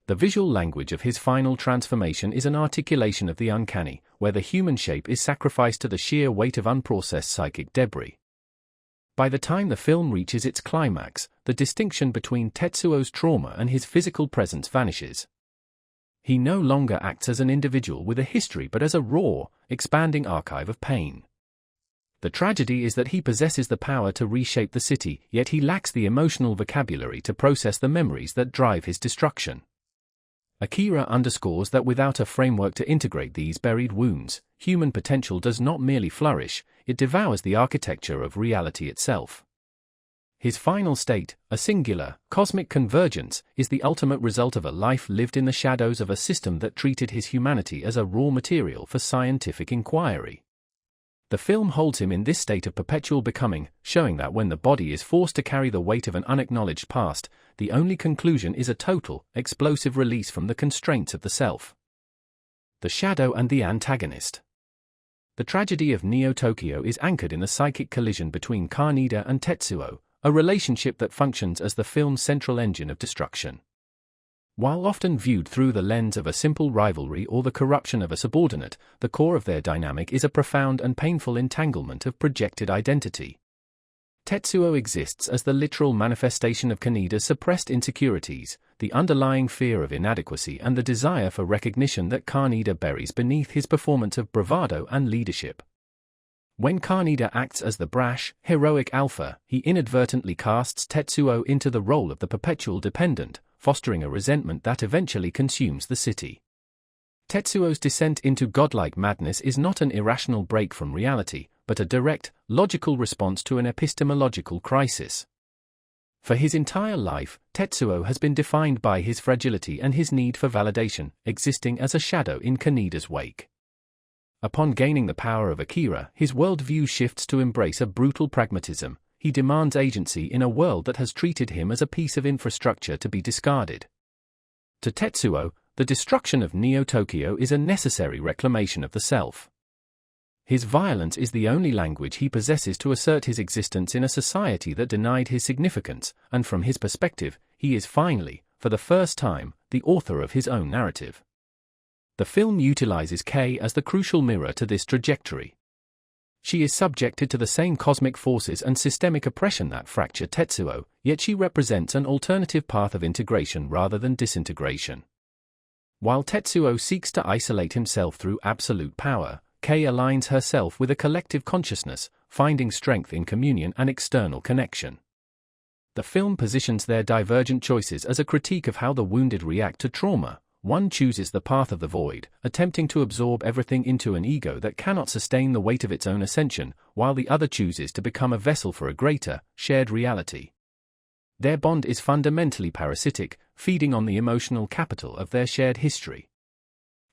The visual language of his final transformation is an articulation of the uncanny, where the human shape is sacrificed to the sheer weight of unprocessed psychic debris. By the time the film reaches its climax, the distinction between Tetsuo's trauma and his physical presence vanishes. He no longer acts as an individual with a history but as a raw, expanding archive of pain. The tragedy is that he possesses the power to reshape the city, yet he lacks the emotional vocabulary to process the memories that drive his destruction. Akira underscores that without a framework to integrate these buried wounds, human potential does not merely flourish, it devours the architecture of reality itself. His final state, a singular, cosmic convergence, is the ultimate result of a life lived in the shadows of a system that treated his humanity as a raw material for scientific inquiry. The film holds him in this state of perpetual becoming, showing that when the body is forced to carry the weight of an unacknowledged past, the only conclusion is a total, explosive release from the constraints of the self. The shadow and the antagonist. The tragedy of Neo-Tokyo is anchored in the psychic collision between Kaneda and Tetsuo, a relationship that functions as the film's central engine of destruction. While often viewed through the lens of a simple rivalry or the corruption of a subordinate, the core of their dynamic is a profound and painful entanglement of projected identity. Tetsuo exists as the literal manifestation of Kaneda's suppressed insecurities, the underlying fear of inadequacy and the desire for recognition that Kaneda buries beneath his performance of bravado and leadership. When Kaneda acts as the brash, heroic alpha, he inadvertently casts Tetsuo into the role of the perpetual dependent, fostering a resentment that eventually consumes the city. Tetsuo's descent into godlike madness is not an irrational break from reality, but a direct, logical response to an epistemological crisis. For his entire life, Tetsuo has been defined by his fragility and his need for validation, existing as a shadow in Kaneda's wake. Upon gaining the power of Akira, his worldview shifts to embrace a brutal pragmatism. He demands agency in a world that has treated him as a piece of infrastructure to be discarded. To Tetsuo, the destruction of Neo-Tokyo is a necessary reclamation of the self. His violence is the only language he possesses to assert his existence in a society that denied his significance, and from his perspective, he is finally, for the first time, the author of his own narrative. The film utilizes Kei as the crucial mirror to this trajectory. She is subjected to the same cosmic forces and systemic oppression that fracture Tetsuo, yet she represents an alternative path of integration rather than disintegration. While Tetsuo seeks to isolate himself through absolute power, Kei aligns herself with a collective consciousness, finding strength in communion and external connection. The film positions their divergent choices as a critique of how the wounded react to trauma. One chooses the path of the void, attempting to absorb everything into an ego that cannot sustain the weight of its own ascension, while the other chooses to become a vessel for a greater, shared reality. Their bond is fundamentally parasitic, feeding on the emotional capital of their shared history.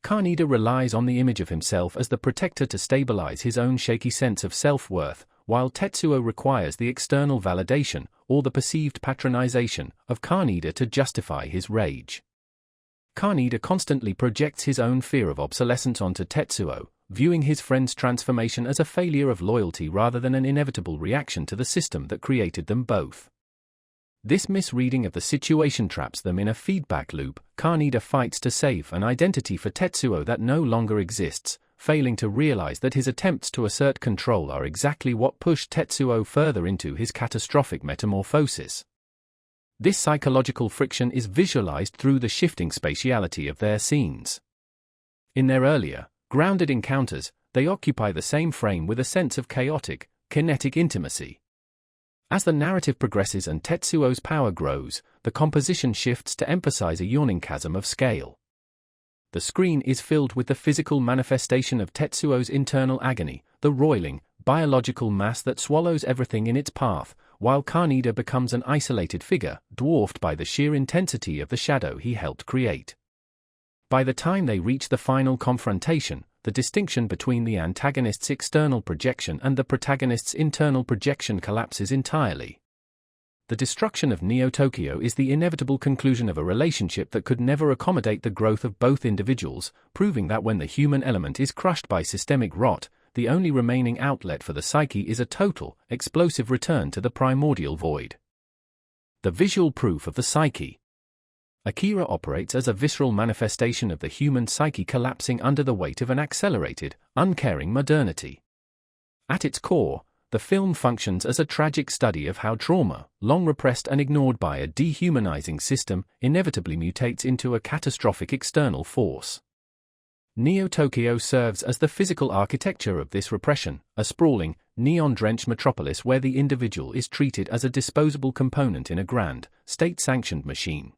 Kaneda relies on the image of himself as the protector to stabilize his own shaky sense of self-worth, while Tetsuo requires the external validation, or the perceived patronization, of Kaneda to justify his rage. Kaneda constantly projects his own fear of obsolescence onto Tetsuo, viewing his friend's transformation as a failure of loyalty rather than an inevitable reaction to the system that created them both. This misreading of the situation traps them in a feedback loop. Kaneda fights to save an identity for Tetsuo that no longer exists, failing to realize that his attempts to assert control are exactly what pushed Tetsuo further into his catastrophic metamorphosis. This psychological friction is visualized through the shifting spatiality of their scenes. In their earlier, grounded encounters, they occupy the same frame with a sense of chaotic, kinetic intimacy. As the narrative progresses and Tetsuo's power grows, the composition shifts to emphasize a yawning chasm of scale. The screen is filled with the physical manifestation of Tetsuo's internal agony, the roiling, biological mass that swallows everything in its path, while Kaneda becomes an isolated figure, dwarfed by the sheer intensity of the shadow he helped create. By the time they reach the final confrontation, the distinction between the antagonist's external projection and the protagonist's internal projection collapses entirely. The destruction of Neo-Tokyo is the inevitable conclusion of a relationship that could never accommodate the growth of both individuals, proving that when the human element is crushed by systemic rot, the only remaining outlet for the psyche is a total, explosive return to the primordial void. The visual proof of the psyche. Akira operates as a visceral manifestation of the human psyche collapsing under the weight of an accelerated, uncaring modernity. At its core, the film functions as a tragic study of how trauma, long repressed and ignored by a dehumanizing system, inevitably mutates into a catastrophic external force. Neo-Tokyo serves as the physical architecture of this repression, a sprawling, neon-drenched metropolis where the individual is treated as a disposable component in a grand, state-sanctioned machine.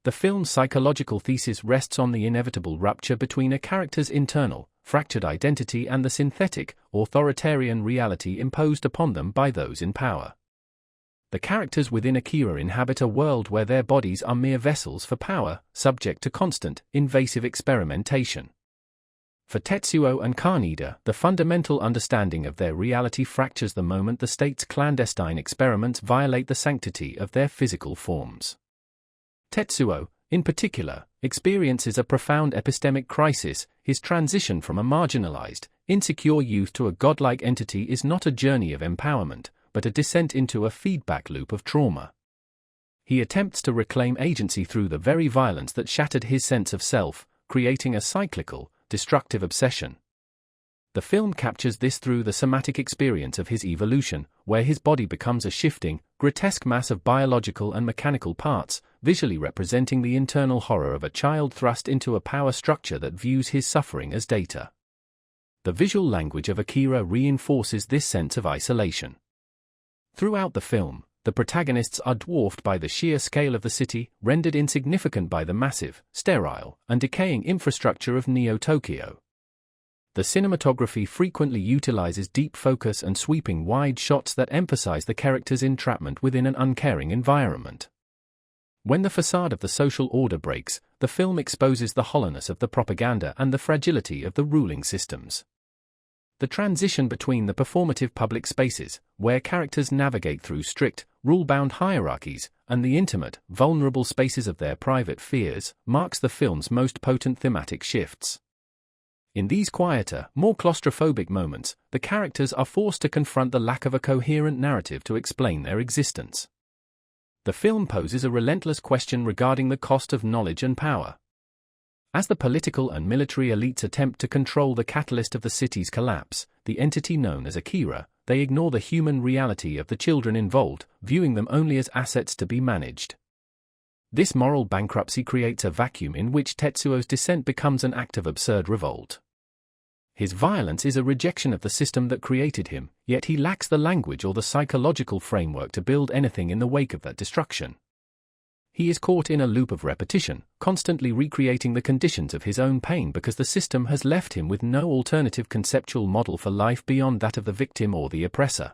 The film's psychological thesis rests on the inevitable rupture between a character's internal, fractured identity and the synthetic, authoritarian reality imposed upon them by those in power. The characters within Akira inhabit a world where their bodies are mere vessels for power, subject to constant, invasive experimentation. For Tetsuo and Kaneda, the fundamental understanding of their reality fractures the moment the state's clandestine experiments violate the sanctity of their physical forms. Tetsuo, in particular, experiences a profound epistemic crisis. His transition from a marginalized, insecure youth to a godlike entity is not a journey of empowerment, but a descent into a feedback loop of trauma. he attempts to reclaim agency through the very violence that shattered his sense of self, creating a cyclical, destructive obsession. The film captures this through the somatic experience of his evolution, where his body becomes a shifting, grotesque mass of biological and mechanical parts, visually representing the internal horror of a child thrust into a power structure that views his suffering as data. The visual language of Akira reinforces this sense of isolation. Throughout the film, the protagonists are dwarfed by the sheer scale of the city, rendered insignificant by the massive, sterile, and decaying infrastructure of Neo-Tokyo. The cinematography frequently utilizes deep focus and sweeping wide shots that emphasize the characters' entrapment within an uncaring environment. When the facade of the social order breaks, the film exposes the hollowness of the propaganda and the fragility of the ruling systems. The transition between the performative public spaces, where characters navigate through strict, rule-bound hierarchies, and the intimate, vulnerable spaces of their private fears, marks the film's most potent thematic shifts. In these quieter, more claustrophobic moments, the characters are forced to confront the lack of a coherent narrative to explain their existence. The film poses a relentless question regarding the cost of knowledge and power. As the political and military elites attempt to control the catalyst of the city's collapse, the entity known as Akira, they ignore the human reality of the children involved, viewing them only as assets to be managed. This moral bankruptcy creates a vacuum in which Tetsuo's descent becomes an act of absurd revolt. His violence is a rejection of the system that created him, yet he lacks the language or the psychological framework to build anything in the wake of that destruction. He is caught in a loop of repetition, constantly recreating the conditions of his own pain because the system has left him with no alternative conceptual model for life beyond that of the victim or the oppressor.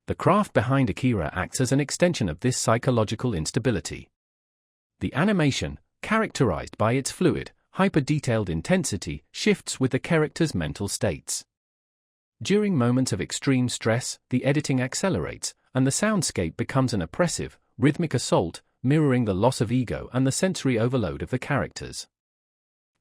The craft behind Akira acts as an extension of this psychological instability. The animation, characterized by its fluid, hyper-detailed intensity, shifts with the character's mental states. During moments of extreme stress, the editing accelerates, and the soundscape becomes an oppressive, rhythmic assault, mirroring the loss of ego and the sensory overload of the characters.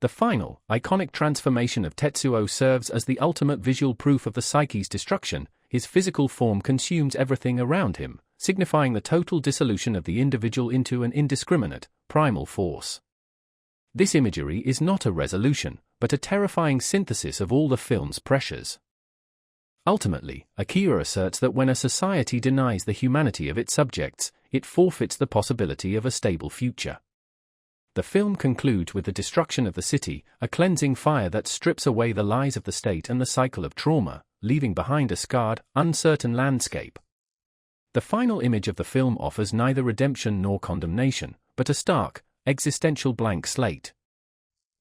The final, iconic transformation of Tetsuo serves as the ultimate visual proof of the psyche's destruction. His physical form consumes everything around him, signifying the total dissolution of the individual into an indiscriminate, primal force. This imagery is not a resolution, but a terrifying synthesis of all the film's pressures. Ultimately, Akira asserts that when a society denies the humanity of its subjects, it forfeits the possibility of a stable future. The film concludes with the destruction of the city, a cleansing fire that strips away the lies of the state and the cycle of trauma, leaving behind a scarred, uncertain landscape. The final image of the film offers neither redemption nor condemnation, but a stark, existential blank slate.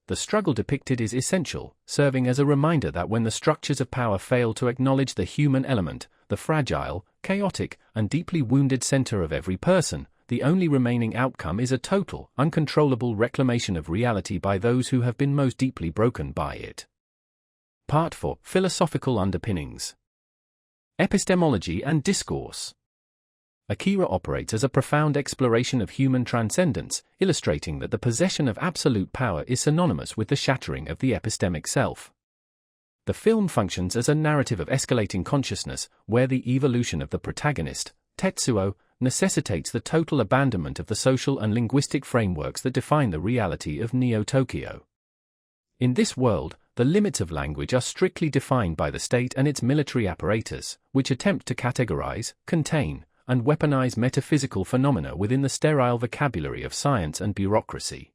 The struggle depicted is essential, serving as a reminder that when the structures of power fail to acknowledge the human element, the fragile, chaotic, and deeply wounded center of every person, the only remaining outcome is a total, uncontrollable reclamation of reality by those who have been most deeply broken by it. Part 4. Philosophical underpinnings. Epistemology and discourse. Akira operates as a profound exploration of human transcendence, illustrating that the possession of absolute power is synonymous with the shattering of the epistemic self. The film functions as a narrative of escalating consciousness, where the evolution of the protagonist, Tetsuo, necessitates the total abandonment of the social and linguistic frameworks that define the reality of Neo-Tokyo. In this world, the limits of language are strictly defined by the state and its military apparatus, which attempt to categorize, contain, and weaponize metaphysical phenomena within the sterile vocabulary of science and bureaucracy.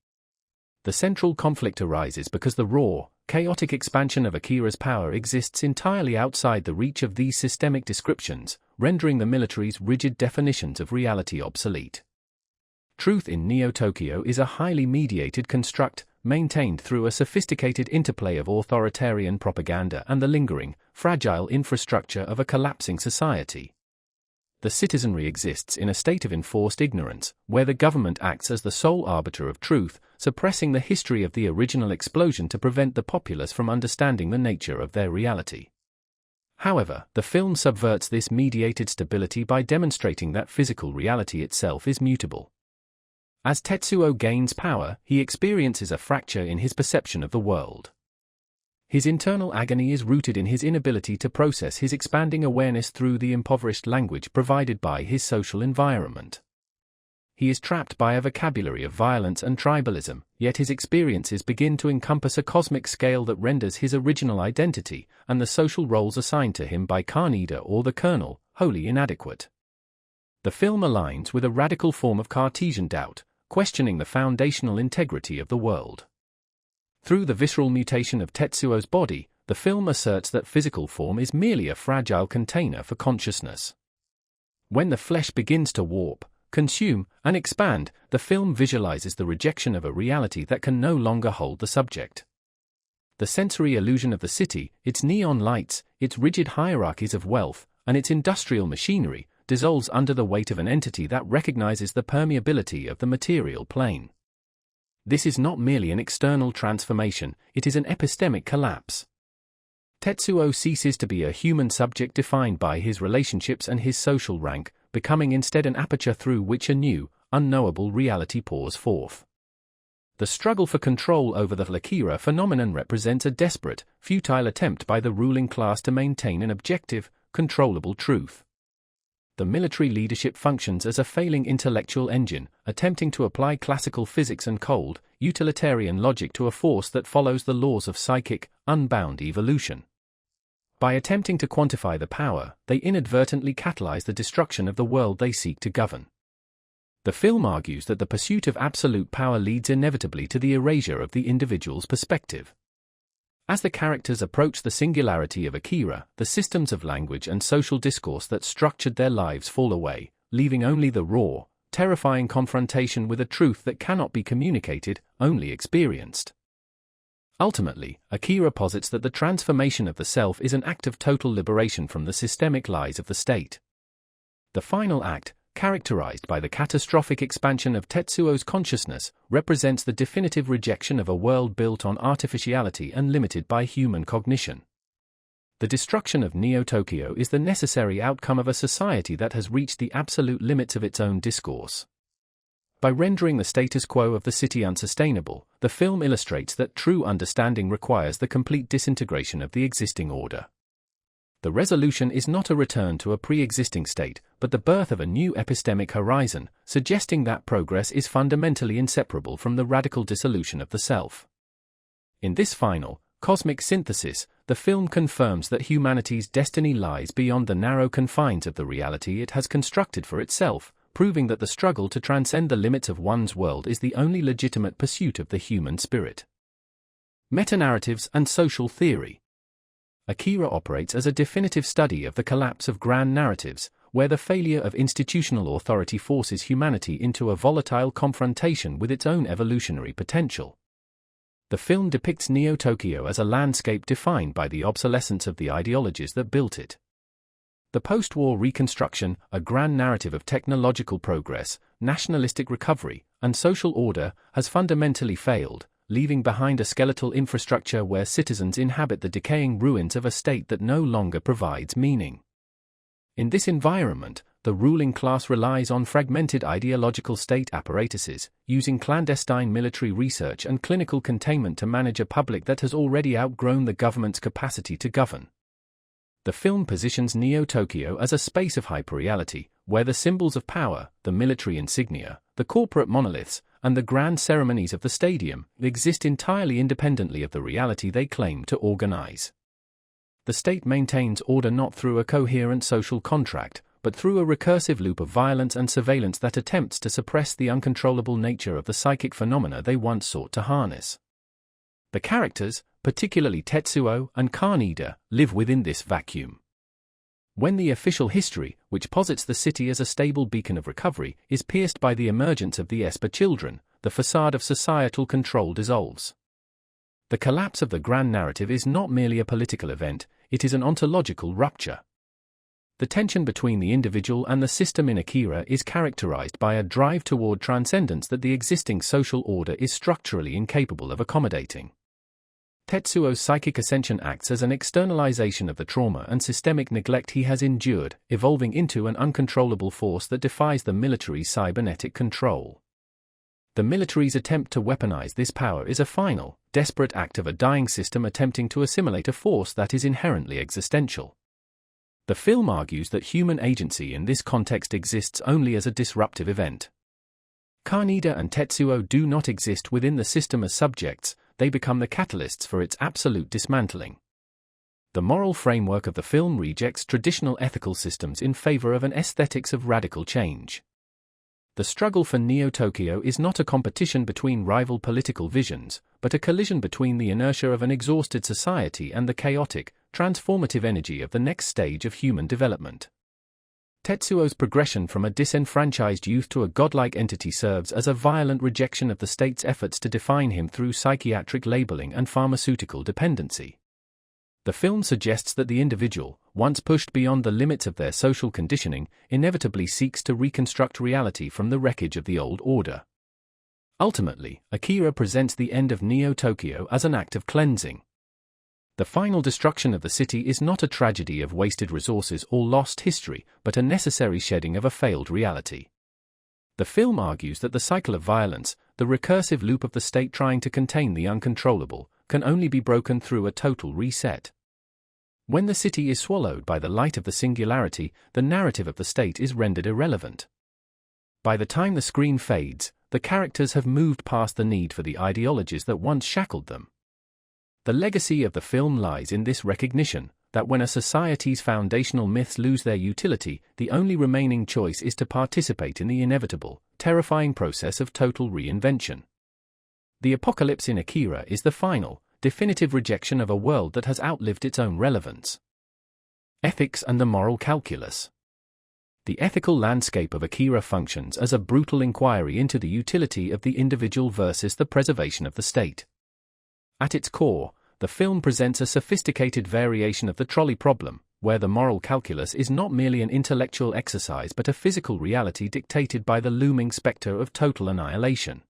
The central conflict arises because the raw, chaotic expansion of Akira's power exists entirely outside the reach of these systemic descriptions, rendering the military's rigid definitions of reality obsolete. Truth in Neo-Tokyo is a highly mediated construct, maintained through a sophisticated interplay of authoritarian propaganda and the lingering, fragile infrastructure of a collapsing society. The citizenry exists in a state of enforced ignorance, where the government acts as the sole arbiter of truth, suppressing the history of the original explosion to prevent the populace from understanding the nature of their reality. However, the film subverts this mediated stability by demonstrating that physical reality itself is mutable. As Tetsuo gains power, he experiences a fracture in his perception of the world. His internal agony is rooted in his inability to process his expanding awareness through the impoverished language provided by his social environment. he is trapped by a vocabulary of violence and tribalism, yet his experiences begin to encompass a cosmic scale that renders his original identity, and the social roles assigned to him by Kaneda or the Colonel, wholly inadequate. The film aligns with a radical form of Cartesian doubt, questioning the foundational integrity of the world. Through the visceral mutation of Tetsuo's body, the film asserts that physical form is merely a fragile container for consciousness. When the flesh begins to warp, consume, and expand, the film visualizes the rejection of a reality that can no longer hold the subject. The sensory illusion of the city, its neon lights, its rigid hierarchies of wealth, and its industrial machinery, dissolves under the weight of an entity that recognizes the permeability of the material plane. This is not merely an external transformation, it is an epistemic collapse. Tetsuo ceases to be a human subject defined by his relationships and his social rank, becoming instead an aperture through which a new, unknowable reality pours forth. The struggle for control over the Akira phenomenon represents a desperate, futile attempt by the ruling class to maintain an objective, controllable truth. The military leadership functions as a failing intellectual engine, attempting to apply classical physics and cold, utilitarian logic to a force that follows the laws of psychic, unbound evolution. By attempting to quantify the power, they inadvertently catalyze the destruction of the world they seek to govern. The film argues that the pursuit of absolute power leads inevitably to the erasure of the individual's perspective. As the characters approach the singularity of Akira, the systems of language and social discourse that structured their lives fall away, leaving only the raw, terrifying confrontation with a truth that cannot be communicated, only experienced. Ultimately, Akira posits that the transformation of the self is an act of total liberation from the systemic lies of the state. The final act, characterized by the catastrophic expansion of Tetsuo's consciousness, represents the definitive rejection of a world built on artificiality and limited by human cognition. The destruction of Neo-Tokyo is the necessary outcome of a society that has reached the absolute limits of its own discourse. By rendering the status quo of the city unsustainable, the film illustrates that true understanding requires the complete disintegration of the existing order. The resolution is not a return to a pre-existing state, but the birth of a new epistemic horizon, suggesting that progress is fundamentally inseparable from the radical dissolution of the self. In this final, cosmic synthesis, the film confirms that humanity's destiny lies beyond the narrow confines of the reality it has constructed for itself, proving that the struggle to transcend the limits of one's world is the only legitimate pursuit of the human spirit. Metanarratives and social theory. Akira operates as a definitive study of the collapse of grand narratives, where the failure of institutional authority forces humanity into a volatile confrontation with its own evolutionary potential. The film depicts Neo-Tokyo as a landscape defined by the obsolescence of the ideologies that built it. The post-war reconstruction, a grand narrative of technological progress, nationalistic recovery, and social order, has fundamentally failed, leaving behind a skeletal infrastructure where citizens inhabit the decaying ruins of a state that no longer provides meaning. In this environment, the ruling class relies on fragmented ideological state apparatuses, using clandestine military research and clinical containment to manage a public that has already outgrown the government's capacity to govern. The film positions Neo-Tokyo as a space of hyperreality, where the symbols of power, the military insignia, the corporate monoliths, and the grand ceremonies of the stadium exist entirely independently of the reality they claim to organize. The state maintains order not through a coherent social contract, but through a recursive loop of violence and surveillance that attempts to suppress the uncontrollable nature of the psychic phenomena they once sought to harness. The characters, particularly Tetsuo and Kaneda, live within this vacuum. When the official history, which posits the city as a stable beacon of recovery, is pierced by the emergence of the Esper children, the facade of societal control dissolves. The collapse of the grand narrative is not merely a political event, it is an ontological rupture. The tension between the individual and the system in Akira is characterized by a drive toward transcendence that the existing social order is structurally incapable of accommodating. Tetsuo's psychic ascension acts as an externalization of the trauma and systemic neglect he has endured, evolving into an uncontrollable force that defies the military's cybernetic control. The military's attempt to weaponize this power is a final, desperate act of a dying system attempting to assimilate a force that is inherently existential. The film argues that human agency in this context exists only as a disruptive event. Kaneda and Tetsuo do not exist within the system as subjects, they become the catalysts for its absolute dismantling. The moral framework of the film rejects traditional ethical systems in favor of an aesthetics of radical change. The struggle for Neo-Tokyo is not a competition between rival political visions, but a collision between the inertia of an exhausted society and the chaotic, transformative energy of the next stage of human development. Tetsuo's progression from a disenfranchised youth to a godlike entity serves as a violent rejection of the state's efforts to define him through psychiatric labeling and pharmaceutical dependency. The film suggests that the individual, once pushed beyond the limits of their social conditioning, inevitably seeks to reconstruct reality from the wreckage of the old order. Ultimately, Akira presents the end of Neo-Tokyo as an act of cleansing. The final destruction of the city is not a tragedy of wasted resources or lost history, but a necessary shedding of a failed reality. The film argues that the cycle of violence, the recursive loop of the state trying to contain the uncontrollable, can only be broken through a total reset. When the city is swallowed by the light of the singularity, the narrative of the state is rendered irrelevant. By the time the screen fades, the characters have moved past the need for the ideologies that once shackled them. The legacy of the film lies in this recognition, that when a society's foundational myths lose their utility, the only remaining choice is to participate in the inevitable, terrifying process of total reinvention. The apocalypse in Akira is the final, definitive rejection of a world that has outlived its own relevance. Ethics and the moral calculus. The ethical landscape of Akira functions as a brutal inquiry into the utility of the individual versus the preservation of the state. At its core, the film presents a sophisticated variation of the trolley problem, where the moral calculus is not merely an intellectual exercise but a physical reality dictated by the looming specter of total annihilation.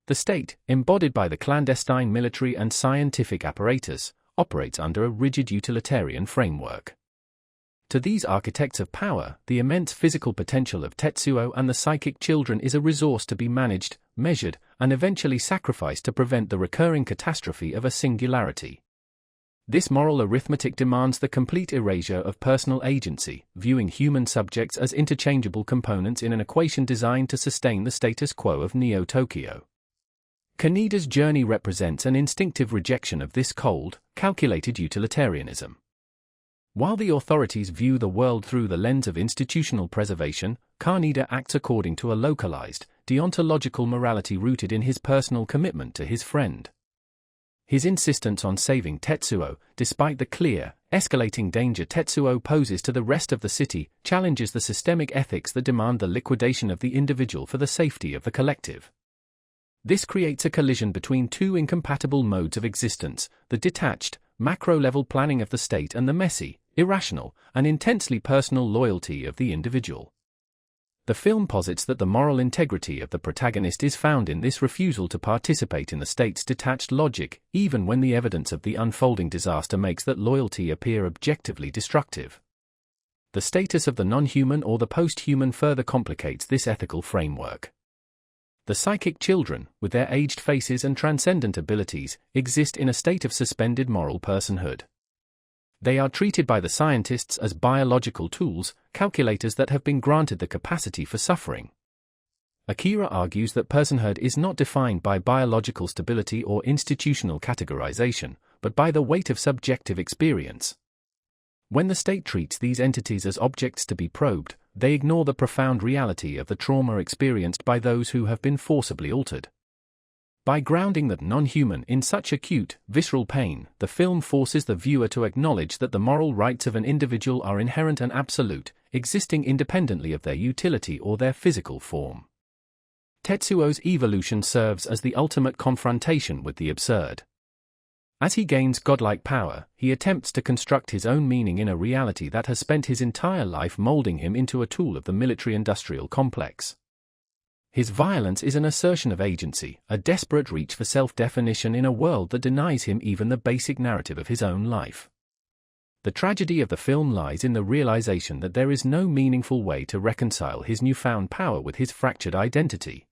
The state, embodied by the clandestine military and scientific apparatus, operates under a rigid utilitarian framework. To these architects of power, the immense physical potential of Tetsuo and the psychic children is a resource to be managed, measured, and eventually sacrificed to prevent the recurring catastrophe of a singularity. This moral arithmetic demands the complete erasure of personal agency, viewing human subjects as interchangeable components in an equation designed to sustain the status quo of Neo-Tokyo. Kaneda's journey represents an instinctive rejection of this cold, calculated utilitarianism. While the authorities view the world through the lens of institutional preservation, Kaneda acts according to a localized, deontological morality rooted in his personal commitment to his friend. His insistence on saving Tetsuo, despite the clear, escalating danger Tetsuo poses to the rest of the city, challenges the systemic ethics that demand the liquidation of the individual for the safety of the collective. This creates a collision between two incompatible modes of existence, the detached, macro-level planning of the state and the messy, irrational, and intensely personal loyalty of the individual. The film posits that the moral integrity of the protagonist is found in this refusal to participate in the state's detached logic, even when the evidence of the unfolding disaster makes that loyalty appear objectively destructive. The status of the non-human or the post-human further complicates this ethical framework. The psychic children, with their aged faces and transcendent abilities, exist in a state of suspended moral personhood. They are treated by the scientists as biological tools, calculators that have been granted the capacity for suffering. Akira argues that personhood is not defined by biological stability or institutional categorization, but by the weight of subjective experience. When the state treats these entities as objects to be probed, they ignore the profound reality of the trauma experienced by those who have been forcibly altered. By grounding the non-human in such acute, visceral pain, the film forces the viewer to acknowledge that the moral rights of an individual are inherent and absolute, existing independently of their utility or their physical form. Tetsuo's evolution serves as the ultimate confrontation with the absurd. As he gains godlike power, he attempts to construct his own meaning in a reality that has spent his entire life molding him into a tool of the military-industrial complex. His violence is an assertion of agency, a desperate reach for self-definition in a world that denies him even the basic narrative of his own life. The tragedy of the film lies in the realization that there is no meaningful way to reconcile his newfound power with his fractured identity.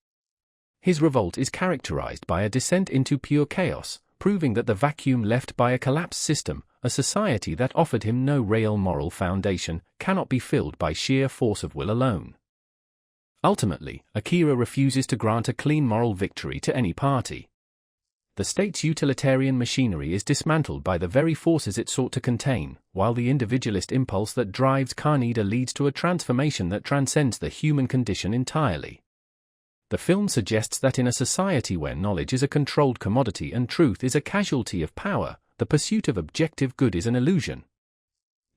His revolt is characterized by a descent into pure chaos, proving that the vacuum left by a collapsed system, a society that offered him no real moral foundation, cannot be filled by sheer force of will alone. Ultimately, Akira refuses to grant a clean moral victory to any party. The state's utilitarian machinery is dismantled by the very forces it sought to contain, while the individualist impulse that drives Kaneda leads to a transformation that transcends the human condition entirely. The film suggests that in a society where knowledge is a controlled commodity and truth is a casualty of power, the pursuit of objective good is an illusion.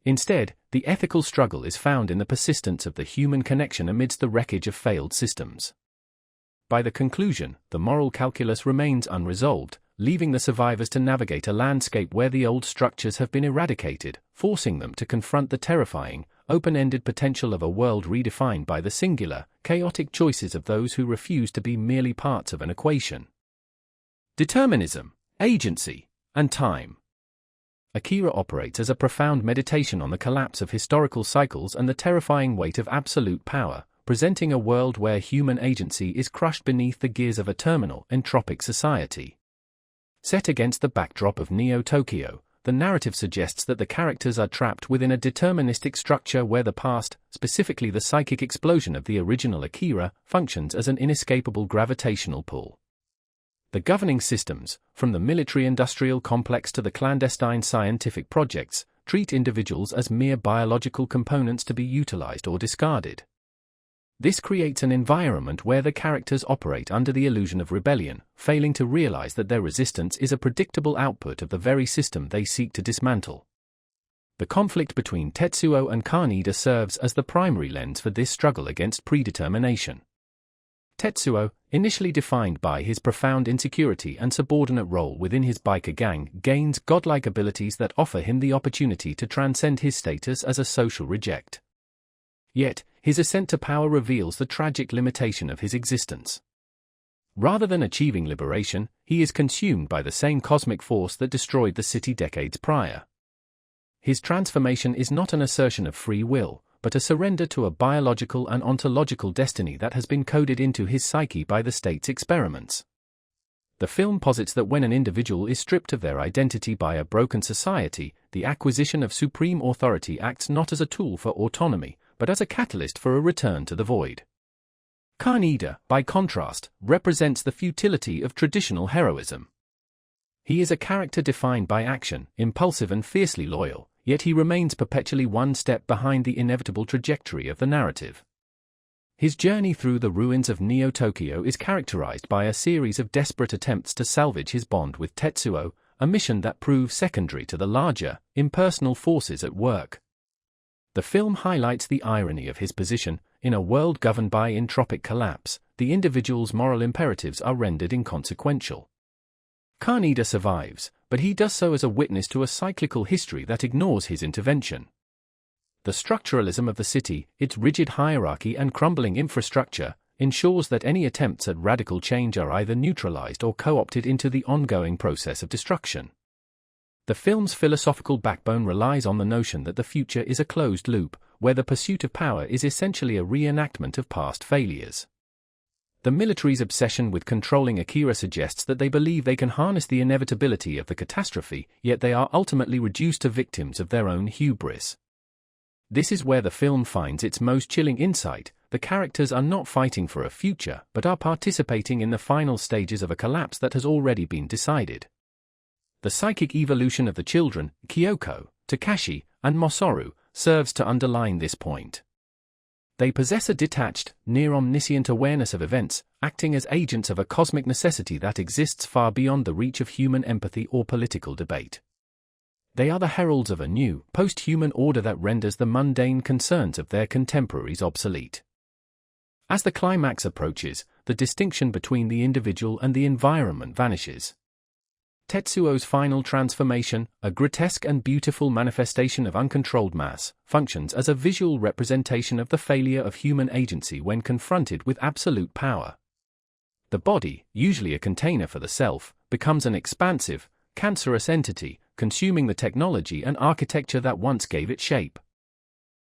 Instead, the ethical struggle is found in the persistence of the human connection amidst the wreckage of failed systems. By the conclusion, the moral calculus remains unresolved, leaving the survivors to navigate a landscape where the old structures have been eradicated, forcing them to confront the terrifying, open-ended potential of a world redefined by the singular, chaotic choices of those who refuse to be merely parts of an equation. Determinism, agency, and time. Akira operates as a profound meditation on the collapse of historical cycles and the terrifying weight of absolute power, presenting a world where human agency is crushed beneath the gears of a terminal, entropic society. Set against the backdrop of Neo-Tokyo, the narrative suggests that the characters are trapped within a deterministic structure where the past, specifically the psychic explosion of the original Akira, functions as an inescapable gravitational pull. The governing systems, from the military-industrial complex to the clandestine scientific projects, treat individuals as mere biological components to be utilized or discarded. This creates an environment where the characters operate under the illusion of rebellion, failing to realize that their resistance is a predictable output of the very system they seek to dismantle. The conflict between Tetsuo and Kaneda serves as the primary lens for this struggle against predetermination. Tetsuo, initially defined by his profound insecurity and subordinate role within his biker gang, gains godlike abilities that offer him the opportunity to transcend his status as a social reject. Yet, his ascent to power reveals the tragic limitation of his existence. Rather than achieving liberation, he is consumed by the same cosmic force that destroyed the city decades prior. His transformation is not an assertion of free will, but a surrender to a biological and ontological destiny that has been coded into his psyche by the state's experiments. The film posits that when an individual is stripped of their identity by a broken society, the acquisition of supreme authority acts not as a tool for autonomy, but as a catalyst for a return to the void. Kaneda, by contrast, represents the futility of traditional heroism. He is a character defined by action, impulsive and fiercely loyal, yet he remains perpetually one step behind the inevitable trajectory of the narrative. His journey through the ruins of Neo-Tokyo is characterized by a series of desperate attempts to salvage his bond with Tetsuo, a mission that proves secondary to the larger, impersonal forces at work. The film highlights the irony of his position. In a world governed by entropic collapse, the individual's moral imperatives are rendered inconsequential. Kaneda survives, but he does so as a witness to a cyclical history that ignores his intervention. The structuralism of the city, its rigid hierarchy and crumbling infrastructure, ensures that any attempts at radical change are either neutralized or co-opted into the ongoing process of destruction. The film's philosophical backbone relies on the notion that the future is a closed loop, where the pursuit of power is essentially a reenactment of past failures. The military's obsession with controlling Akira suggests that they believe they can harness the inevitability of the catastrophe, yet they are ultimately reduced to victims of their own hubris. This is where the film finds its most chilling insight. The characters are not fighting for a future, but are participating in the final stages of a collapse that has already been decided. The psychic evolution of the children, Kyoko, Takashi, and Masaru, serves to underline this point. They possess a detached, near-omniscient awareness of events, acting as agents of a cosmic necessity that exists far beyond the reach of human empathy or political debate. They are the heralds of a new, post-human order that renders the mundane concerns of their contemporaries obsolete. As the climax approaches, the distinction between the individual and the environment vanishes. Tetsuo's final transformation, a grotesque and beautiful manifestation of uncontrolled mass, functions as a visual representation of the failure of human agency when confronted with absolute power. The body, usually a container for the self, becomes an expansive, cancerous entity, consuming the technology and architecture that once gave it shape.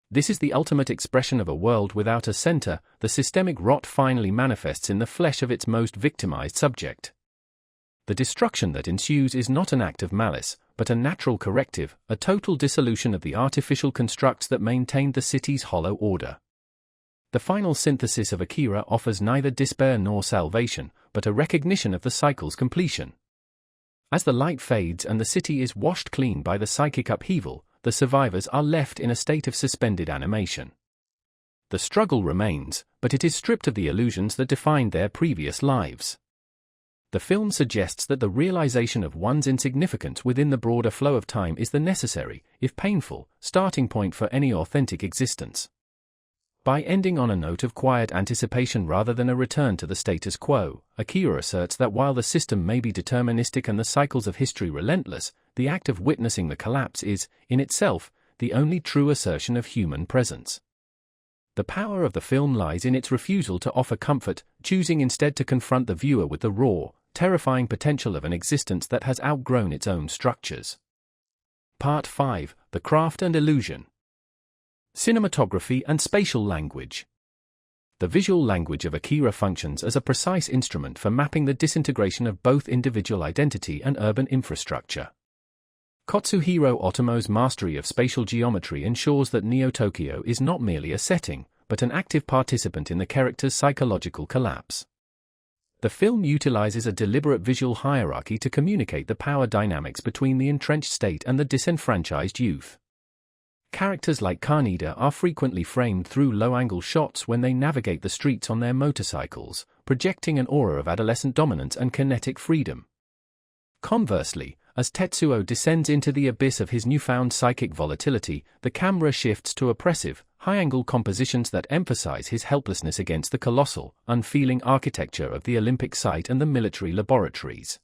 This is the ultimate expression of a world without a center. The systemic rot finally manifests in the flesh of its most victimized subject. The destruction that ensues is not an act of malice, but a natural corrective, a total dissolution of the artificial constructs that maintained the city's hollow order. The final synthesis of Akira offers neither despair nor salvation, but a recognition of the cycle's completion. As the light fades and the city is washed clean by the psychic upheaval, the survivors are left in a state of suspended animation. The struggle remains, but it is stripped of the illusions that defined their previous lives. The film suggests that the realization of one's insignificance within the broader flow of time is the necessary, if painful, starting point for any authentic existence. By ending on a note of quiet anticipation rather than a return to the status quo, Akira asserts that while the system may be deterministic and the cycles of history relentless, the act of witnessing the collapse is, in itself, the only true assertion of human presence. The power of the film lies in its refusal to offer comfort, choosing instead to confront the viewer with the raw, terrifying potential of an existence that has outgrown its own structures. Part 5: The Craft and Illusion. Cinematography and Spatial Language. The visual language of Akira functions as a precise instrument for mapping the disintegration of both individual identity and urban infrastructure. Katsuhiro Otomo's mastery of spatial geometry ensures that Neo-Tokyo is not merely a setting, but an active participant in the character's psychological collapse. The film utilizes a deliberate visual hierarchy to communicate the power dynamics between the entrenched state and the disenfranchised youth. Characters like Kaneda are frequently framed through low-angle shots when they navigate the streets on their motorcycles, projecting an aura of adolescent dominance and kinetic freedom. Conversely, as Tetsuo descends into the abyss of his newfound psychic volatility, the camera shifts to oppressive, high-angle compositions that emphasize his helplessness against the colossal, unfeeling architecture of the Olympic site and the military laboratories.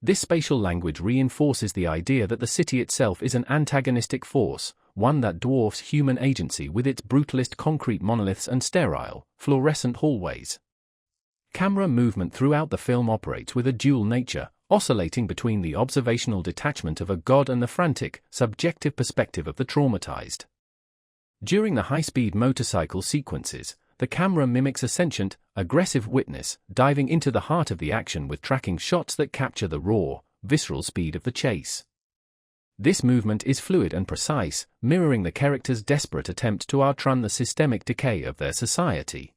This spatial language reinforces the idea that the city itself is an antagonistic force, one that dwarfs human agency with its brutalist concrete monoliths and sterile, fluorescent hallways. Camera movement throughout the film operates with a dual nature, oscillating between the observational detachment of a god and the frantic, subjective perspective of the traumatized. During the high-speed motorcycle sequences, the camera mimics a sentient, aggressive witness, diving into the heart of the action with tracking shots that capture the raw, visceral speed of the chase. This movement is fluid and precise, mirroring the character's desperate attempt to outrun the systemic decay of their society.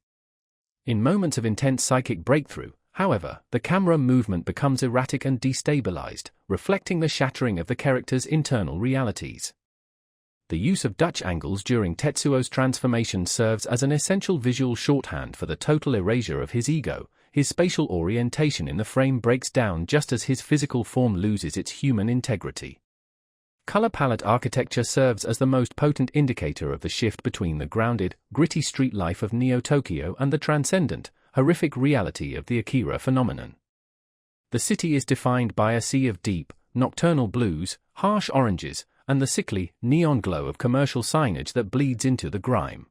In moments of intense psychic breakthrough, however, the camera movement becomes erratic and destabilized, reflecting the shattering of the character's internal realities. The use of Dutch angles during Tetsuo's transformation serves as an essential visual shorthand for the total erasure of his ego. His spatial orientation in the frame breaks down just as his physical form loses its human integrity. Color palette architecture serves as the most potent indicator of the shift between the grounded, gritty street life of Neo-Tokyo and the transcendent, horrific reality of the Akira phenomenon. The city is defined by a sea of deep, nocturnal blues, harsh oranges, and the sickly, neon glow of commercial signage that bleeds into the grime.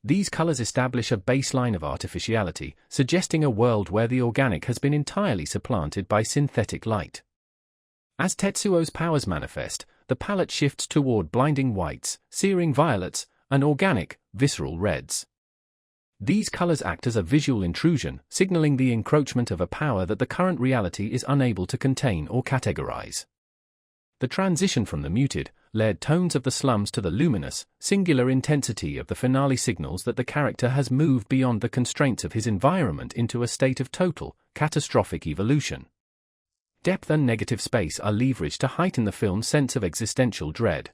These colors establish a baseline of artificiality, suggesting a world where the organic has been entirely supplanted by synthetic light. As Tetsuo's powers manifest, the palette shifts toward blinding whites, searing violets, and organic, visceral reds. These colors act as a visual intrusion, signaling the encroachment of a power that the current reality is unable to contain or categorize. The transition from the muted, layered tones of the slums to the luminous, singular intensity of the finale signals that the character has moved beyond the constraints of his environment into a state of total, catastrophic evolution. Depth and negative space are leveraged to heighten the film's sense of existential dread.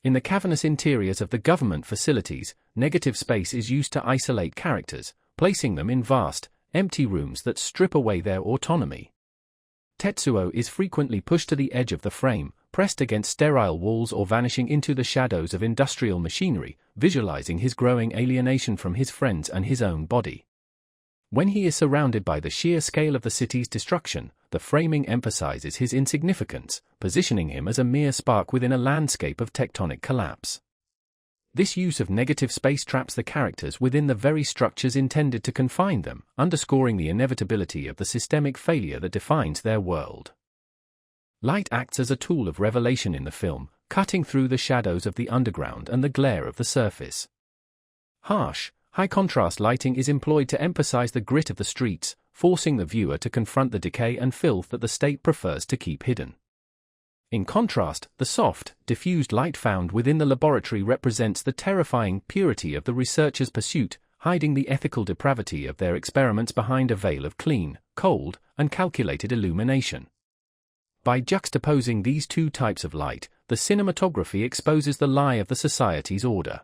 In the cavernous interiors of the government facilities, negative space is used to isolate characters, placing them in vast, empty rooms that strip away their autonomy. Tetsuo is frequently pushed to the edge of the frame, pressed against sterile walls or vanishing into the shadows of industrial machinery, visualizing his growing alienation from his friends and his own body. When he is surrounded by the sheer scale of the city's destruction, the framing emphasizes his insignificance, positioning him as a mere spark within a landscape of tectonic collapse. This use of negative space traps the characters within the very structures intended to confine them, underscoring the inevitability of the systemic failure that defines their world. Light acts as a tool of revelation in the film, cutting through the shadows of the underground and the glare of the surface. Harsh, high-contrast lighting is employed to emphasize the grit of the streets, forcing the viewer to confront the decay and filth that the state prefers to keep hidden. In contrast, the soft, diffused light found within the laboratory represents the terrifying purity of the researchers' pursuit, hiding the ethical depravity of their experiments behind a veil of clean, cold, and calculated illumination. By juxtaposing these two types of light, the cinematography exposes the lie of the society's order.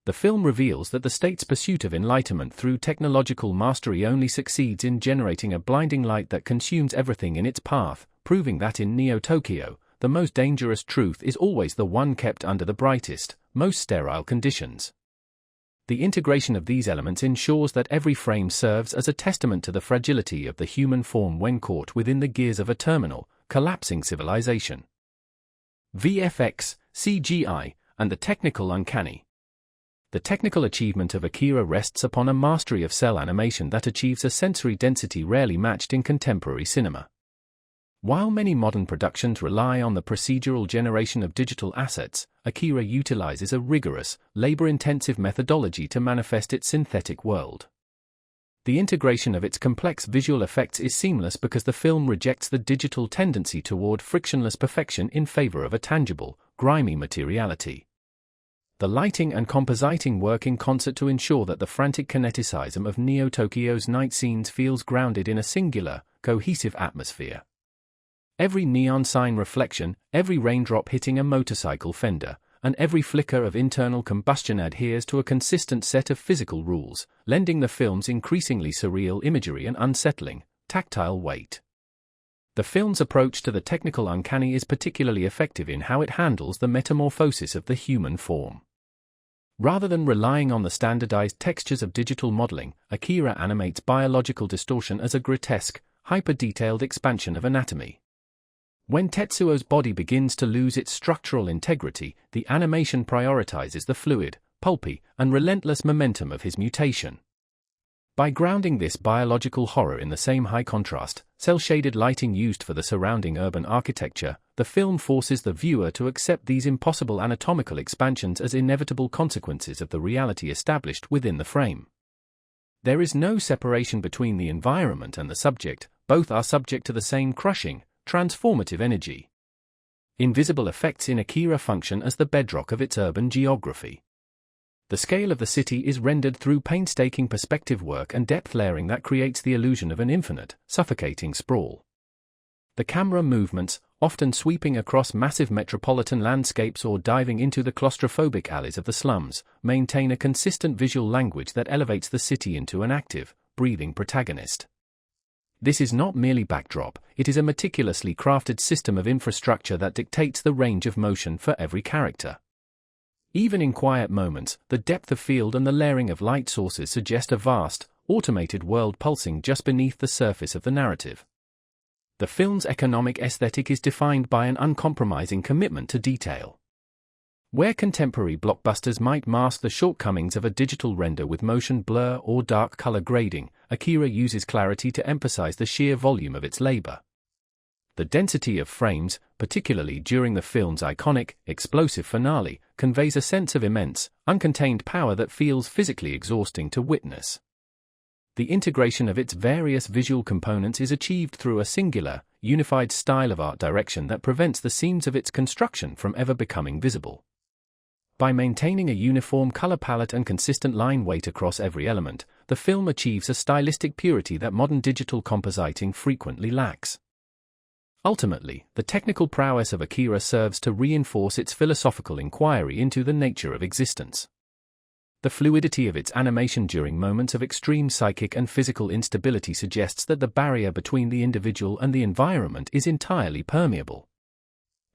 The film reveals that the state's pursuit of enlightenment through technological mastery only succeeds in generating a blinding light that consumes everything in its path, proving that in Neo-Tokyo, the most dangerous truth is always the one kept under the brightest, most sterile conditions. The integration of these elements ensures that every frame serves as a testament to the fragility of the human form when caught within the gears of a terminal, collapsing civilization. VFX, CGI, and the technical uncanny. The technical achievement of Akira rests upon a mastery of cell animation that achieves a sensory density rarely matched in contemporary cinema. While many modern productions rely on the procedural generation of digital assets, Akira utilizes a rigorous, labor-intensive methodology to manifest its synthetic world. The integration of its complex visual effects is seamless because the film rejects the digital tendency toward frictionless perfection in favor of a tangible, grimy materiality. The lighting and compositing work in concert to ensure that the frantic kineticism of Neo-Tokyo's night scenes feels grounded in a singular, cohesive atmosphere. Every neon sign reflection, every raindrop hitting a motorcycle fender, and every flicker of internal combustion adheres to a consistent set of physical rules, lending the film's increasingly surreal imagery an unsettling, tactile weight. The film's approach to the technical uncanny is particularly effective in how it handles the metamorphosis of the human form. Rather than relying on the standardized textures of digital modeling, Akira animates biological distortion as a grotesque, hyper-detailed expansion of anatomy. When Tetsuo's body begins to lose its structural integrity, the animation prioritizes the fluid, pulpy, and relentless momentum of his mutation. By grounding this biological horror in the same high-contrast, cel-shaded lighting used for the surrounding urban architecture, the film forces the viewer to accept these impossible anatomical expansions as inevitable consequences of the reality established within the frame. There is no separation between the environment and the subject, both are subject to the same crushing, transformative energy. Invisible effects in Akira function as the bedrock of its urban geography. The scale of the city is rendered through painstaking perspective work and depth layering that creates the illusion of an infinite, suffocating sprawl. The camera movements, often sweeping across massive metropolitan landscapes or diving into the claustrophobic alleys of the slums, maintain a consistent visual language that elevates the city into an active, breathing protagonist. This is not merely backdrop, it is a meticulously crafted system of infrastructure that dictates the range of motion for every character. Even in quiet moments, the depth of field and the layering of light sources suggest a vast, automated world pulsing just beneath the surface of the narrative. The film's economic aesthetic is defined by an uncompromising commitment to detail. Where contemporary blockbusters might mask the shortcomings of a digital render with motion blur or dark color grading, Akira uses clarity to emphasize the sheer volume of its labor. The density of frames, particularly during the film's iconic, explosive finale, conveys a sense of immense, uncontained power that feels physically exhausting to witness. The integration of its various visual components is achieved through a singular, unified style of art direction that prevents the seams of its construction from ever becoming visible. By maintaining a uniform color palette and consistent line weight across every element, the film achieves a stylistic purity that modern digital compositing frequently lacks. Ultimately, the technical prowess of Akira serves to reinforce its philosophical inquiry into the nature of existence. The fluidity of its animation during moments of extreme psychic and physical instability suggests that the barrier between the individual and the environment is entirely permeable.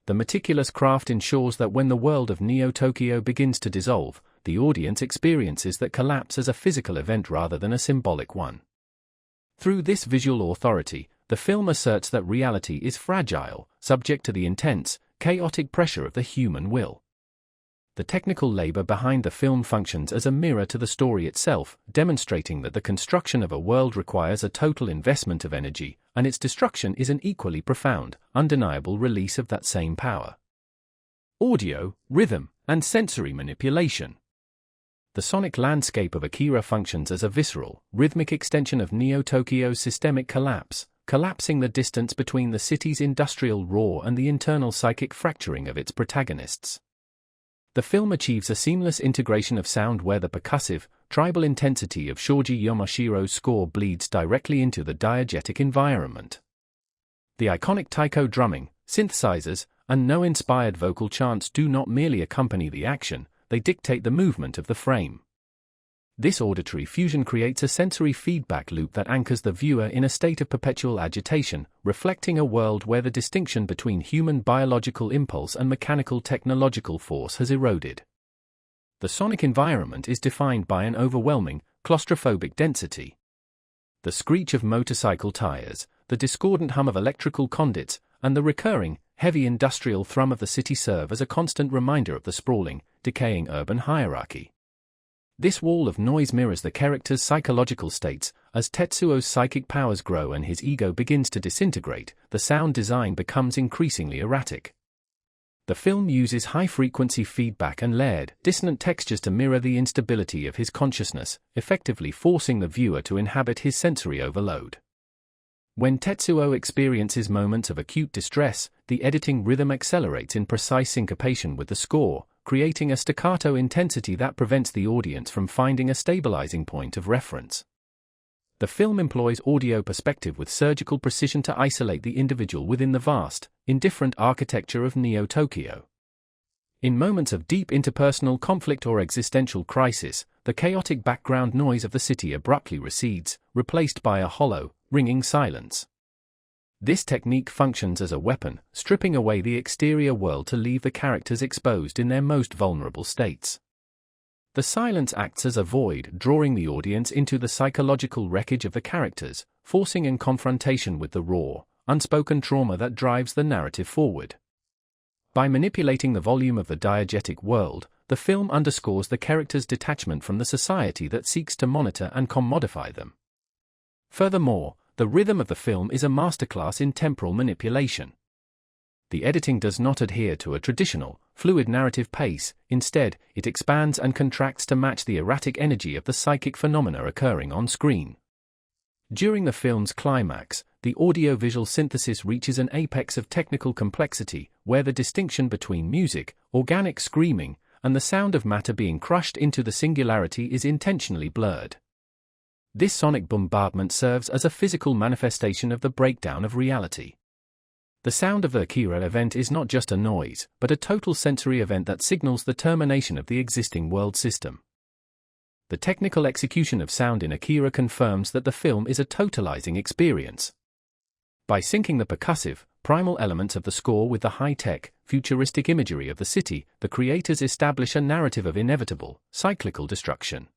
The meticulous craft ensures that when the world of Neo-Tokyo begins to dissolve, the audience experiences that collapse as a physical event rather than a symbolic one. Through this visual authority, the film asserts that reality is fragile, subject to the intense, chaotic pressure of the human will. The technical labor behind the film functions as a mirror to the story itself, demonstrating that the construction of a world requires a total investment of energy, and its destruction is an equally profound, undeniable release of that same power. Audio, rhythm, and sensory manipulation. The sonic landscape of Akira functions as a visceral, rhythmic extension of Neo-Tokyo's systemic collapse, collapsing the distance between the city's industrial roar and the internal psychic fracturing of its protagonists. The film achieves a seamless integration of sound where the percussive, tribal intensity of Shoji Yamashira's score bleeds directly into the diegetic environment. The iconic taiko drumming, synthesizers, and no-inspired vocal chants do not merely accompany the action, they dictate the movement of the frame. This auditory fusion creates a sensory feedback loop that anchors the viewer in a state of perpetual agitation, reflecting a world where the distinction between human biological impulse and mechanical technological force has eroded. The sonic environment is defined by an overwhelming, claustrophobic density. The screech of motorcycle tires, the discordant hum of electrical conduits, and the recurring, heavy industrial thrum of the city serve as a constant reminder of the sprawling, decaying urban hierarchy. This wall of noise mirrors the character's psychological states. As Tetsuo's psychic powers grow and his ego begins to disintegrate, the sound design becomes increasingly erratic. The film uses high-frequency feedback and layered, dissonant textures to mirror the instability of his consciousness, effectively forcing the viewer to inhabit his sensory overload. When Tetsuo experiences moments of acute distress, the editing rhythm accelerates in precise syncopation with the score, creating a staccato intensity that prevents the audience from finding a stabilizing point of reference. The film employs audio perspective with surgical precision to isolate the individual within the vast, indifferent architecture of Neo-Tokyo. In moments of deep interpersonal conflict or existential crisis, the chaotic background noise of the city abruptly recedes, replaced by a hollow, ringing silence. This technique functions as a weapon, stripping away the exterior world to leave the characters exposed in their most vulnerable states. The silence acts as a void, drawing the audience into the psychological wreckage of the characters, forcing in confrontation with the raw, unspoken trauma that drives the narrative forward. By manipulating the volume of the diegetic world, the film underscores the characters' detachment from the society that seeks to monitor and commodify them. Furthermore, the rhythm of the film is a masterclass in temporal manipulation. The editing does not adhere to a traditional, fluid narrative pace. Instead, it expands and contracts to match the erratic energy of the psychic phenomena occurring on screen. During the film's climax, the audio-visual synthesis reaches an apex of technical complexity, where the distinction between music, organic screaming, and the sound of matter being crushed into the singularity is intentionally blurred. This sonic bombardment serves as a physical manifestation of the breakdown of reality. The sound of the Akira event is not just a noise, but a total sensory event that signals the termination of the existing world system. The technical execution of sound in Akira confirms that the film is a totalizing experience. By syncing the percussive, primal elements of the score with the high-tech, futuristic imagery of the city, the creators establish a narrative of inevitable, cyclical destruction.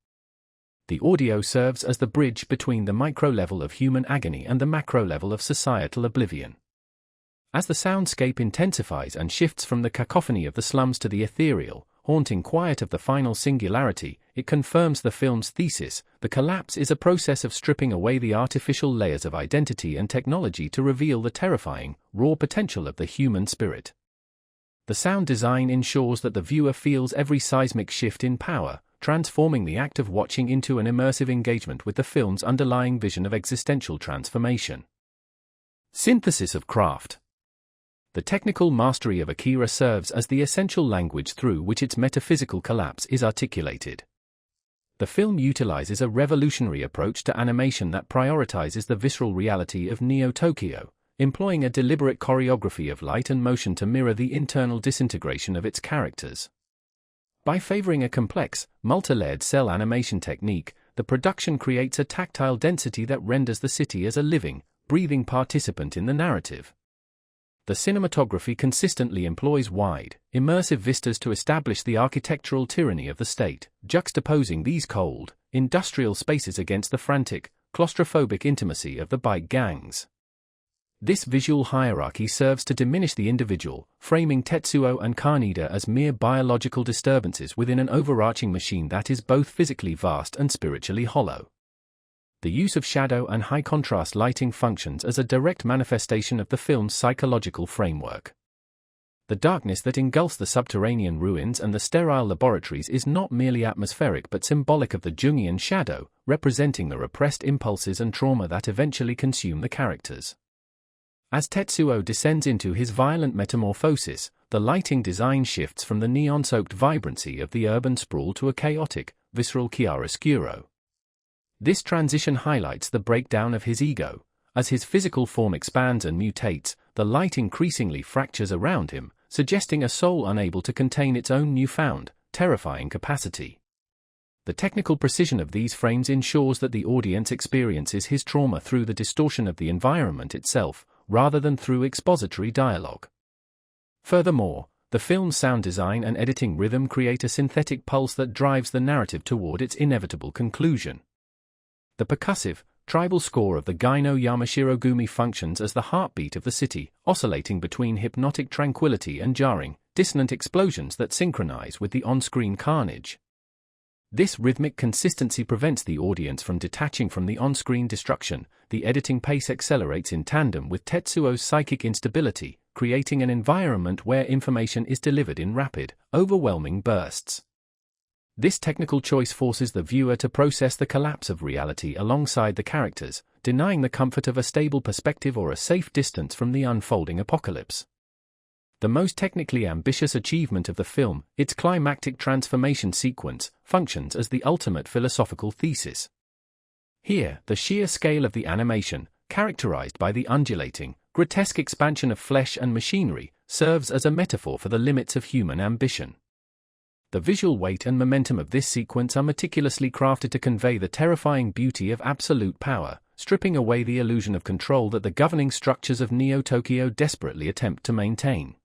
The audio serves as the bridge between the micro-level of human agony and the macro-level of societal oblivion. As the soundscape intensifies and shifts from the cacophony of the slums to the ethereal, haunting quiet of the final singularity, it confirms the film's thesis: the collapse is a process of stripping away the artificial layers of identity and technology to reveal the terrifying, raw potential of the human spirit. The sound design ensures that the viewer feels every seismic shift in power, transforming the act of watching into an immersive engagement with the film's underlying vision of existential transformation. Synthesis of craft. The technical mastery of Akira serves as the essential language through which its metaphysical collapse is articulated. The film utilizes a revolutionary approach to animation that prioritizes the visceral reality of Neo-Tokyo, employing a deliberate choreography of light and motion to mirror the internal disintegration of its characters. By favoring a complex, multi-layered cell animation technique, the production creates a tactile density that renders the city as a living, breathing participant in the narrative. The cinematography consistently employs wide, immersive vistas to establish the architectural tyranny of the state, juxtaposing these cold, industrial spaces against the frantic, claustrophobic intimacy of the bike gangs. This visual hierarchy serves to diminish the individual, framing Tetsuo and Kaneda as mere biological disturbances within an overarching machine that is both physically vast and spiritually hollow. The use of shadow and high-contrast lighting functions as a direct manifestation of the film's psychological framework. The darkness that engulfs the subterranean ruins and the sterile laboratories is not merely atmospheric but symbolic of the Jungian shadow, representing the repressed impulses and trauma that eventually consume the characters. As Tetsuo descends into his violent metamorphosis, the lighting design shifts from the neon-soaked vibrancy of the urban sprawl to a chaotic, visceral chiaroscuro. This transition highlights the breakdown of his ego. As his physical form expands and mutates, the light increasingly fractures around him, suggesting a soul unable to contain its own newfound, terrifying capacity. The technical precision of these frames ensures that the audience experiences his trauma through the distortion of the environment itself, rather than through expository dialogue. Furthermore, the film's sound design and editing rhythm create a synthetic pulse that drives the narrative toward its inevitable conclusion. The percussive, tribal score of the Gaino Yamashiro-gumi functions as the heartbeat of the city, oscillating between hypnotic tranquility and jarring, dissonant explosions that synchronize with the on-screen carnage. This rhythmic consistency prevents the audience from detaching from the on-screen destruction. The editing pace accelerates in tandem with Tetsuo's psychic instability, creating an environment where information is delivered in rapid, overwhelming bursts. This technical choice forces the viewer to process the collapse of reality alongside the characters, denying the comfort of a stable perspective or a safe distance from the unfolding apocalypse. The most technically ambitious achievement of the film, its climactic transformation sequence, functions as the ultimate philosophical thesis. Here, the sheer scale of the animation, characterized by the undulating, grotesque expansion of flesh and machinery, serves as a metaphor for the limits of human ambition. The visual weight and momentum of this sequence are meticulously crafted to convey the terrifying beauty of absolute power, stripping away the illusion of control that the governing structures of Neo-Tokyo desperately attempt to maintain.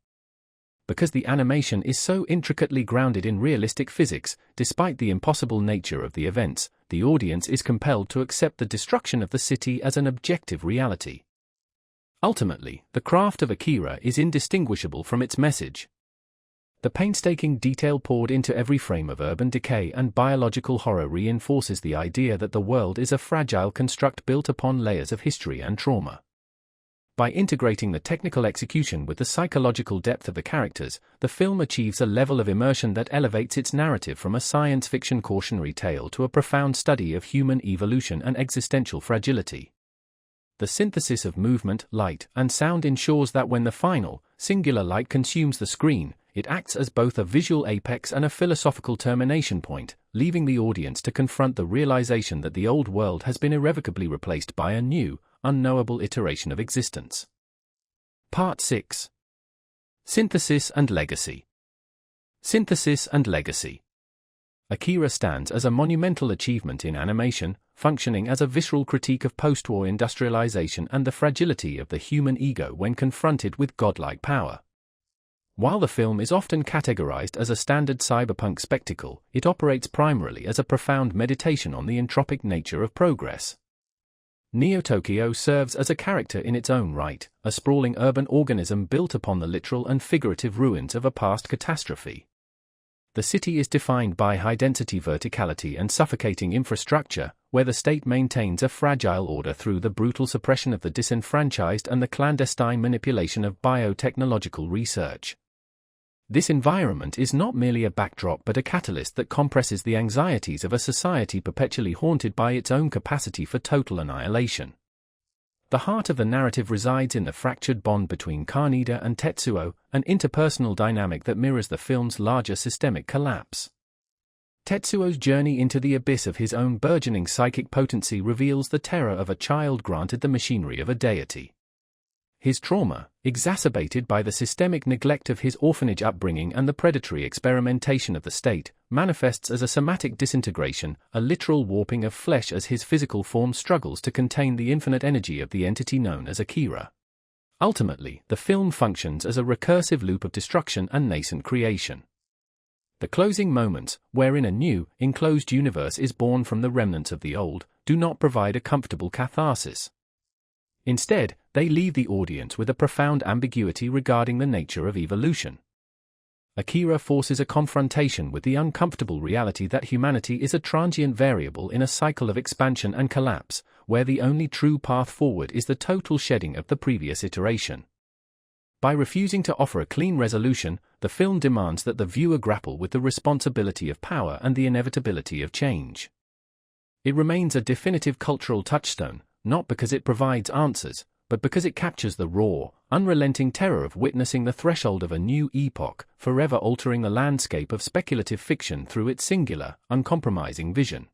Because the animation is so intricately grounded in realistic physics, despite the impossible nature of the events, the audience is compelled to accept the destruction of the city as an objective reality. Ultimately, the craft of Akira is indistinguishable from its message. The painstaking detail poured into every frame of urban decay and biological horror reinforces the idea that the world is a fragile construct built upon layers of history and trauma. By integrating the technical execution with the psychological depth of the characters, the film achieves a level of immersion that elevates its narrative from a science fiction cautionary tale to a profound study of human evolution and existential fragility. The synthesis of movement, light, and sound ensures that when the final, singular light consumes the screen, it acts as both a visual apex and a philosophical termination point, leaving the audience to confront the realization that the old world has been irrevocably replaced by a new, unknowable iteration of existence. Part 6. Synthesis and Legacy. Synthesis and Legacy. Akira stands as a monumental achievement in animation, functioning as a visceral critique of post-war industrialization and the fragility of the human ego when confronted with godlike power. While the film is often categorized as a standard cyberpunk spectacle, it operates primarily as a profound meditation on the entropic nature of progress. Neo-Tokyo serves as a character in its own right, a sprawling urban organism built upon the literal and figurative ruins of a past catastrophe. The city is defined by high-density verticality and suffocating infrastructure, where the state maintains a fragile order through the brutal suppression of the disenfranchised and the clandestine manipulation of biotechnological research. This environment is not merely a backdrop but a catalyst that compresses the anxieties of a society perpetually haunted by its own capacity for total annihilation. The heart of the narrative resides in the fractured bond between Kaneda and Tetsuo, an interpersonal dynamic that mirrors the film's larger systemic collapse. Tetsuo's journey into the abyss of his own burgeoning psychic potency reveals the terror of a child granted the machinery of a deity. His trauma, exacerbated by the systemic neglect of his orphanage upbringing and the predatory experimentation of the state, manifests as a somatic disintegration, a literal warping of flesh as his physical form struggles to contain the infinite energy of the entity known as Akira. Ultimately, the film functions as a recursive loop of destruction and nascent creation. The closing moments, wherein a new, enclosed universe is born from the remnants of the old, do not provide a comfortable catharsis. Instead, they leave the audience with a profound ambiguity regarding the nature of evolution. Akira forces a confrontation with the uncomfortable reality that humanity is a transient variable in a cycle of expansion and collapse, where the only true path forward is the total shedding of the previous iteration. By refusing to offer a clean resolution, the film demands that the viewer grapple with the responsibility of power and the inevitability of change. It remains a definitive cultural touchstone, not because it provides answers, but because it captures the raw, unrelenting terror of witnessing the threshold of a new epoch, forever altering the landscape of speculative fiction through its singular, uncompromising vision.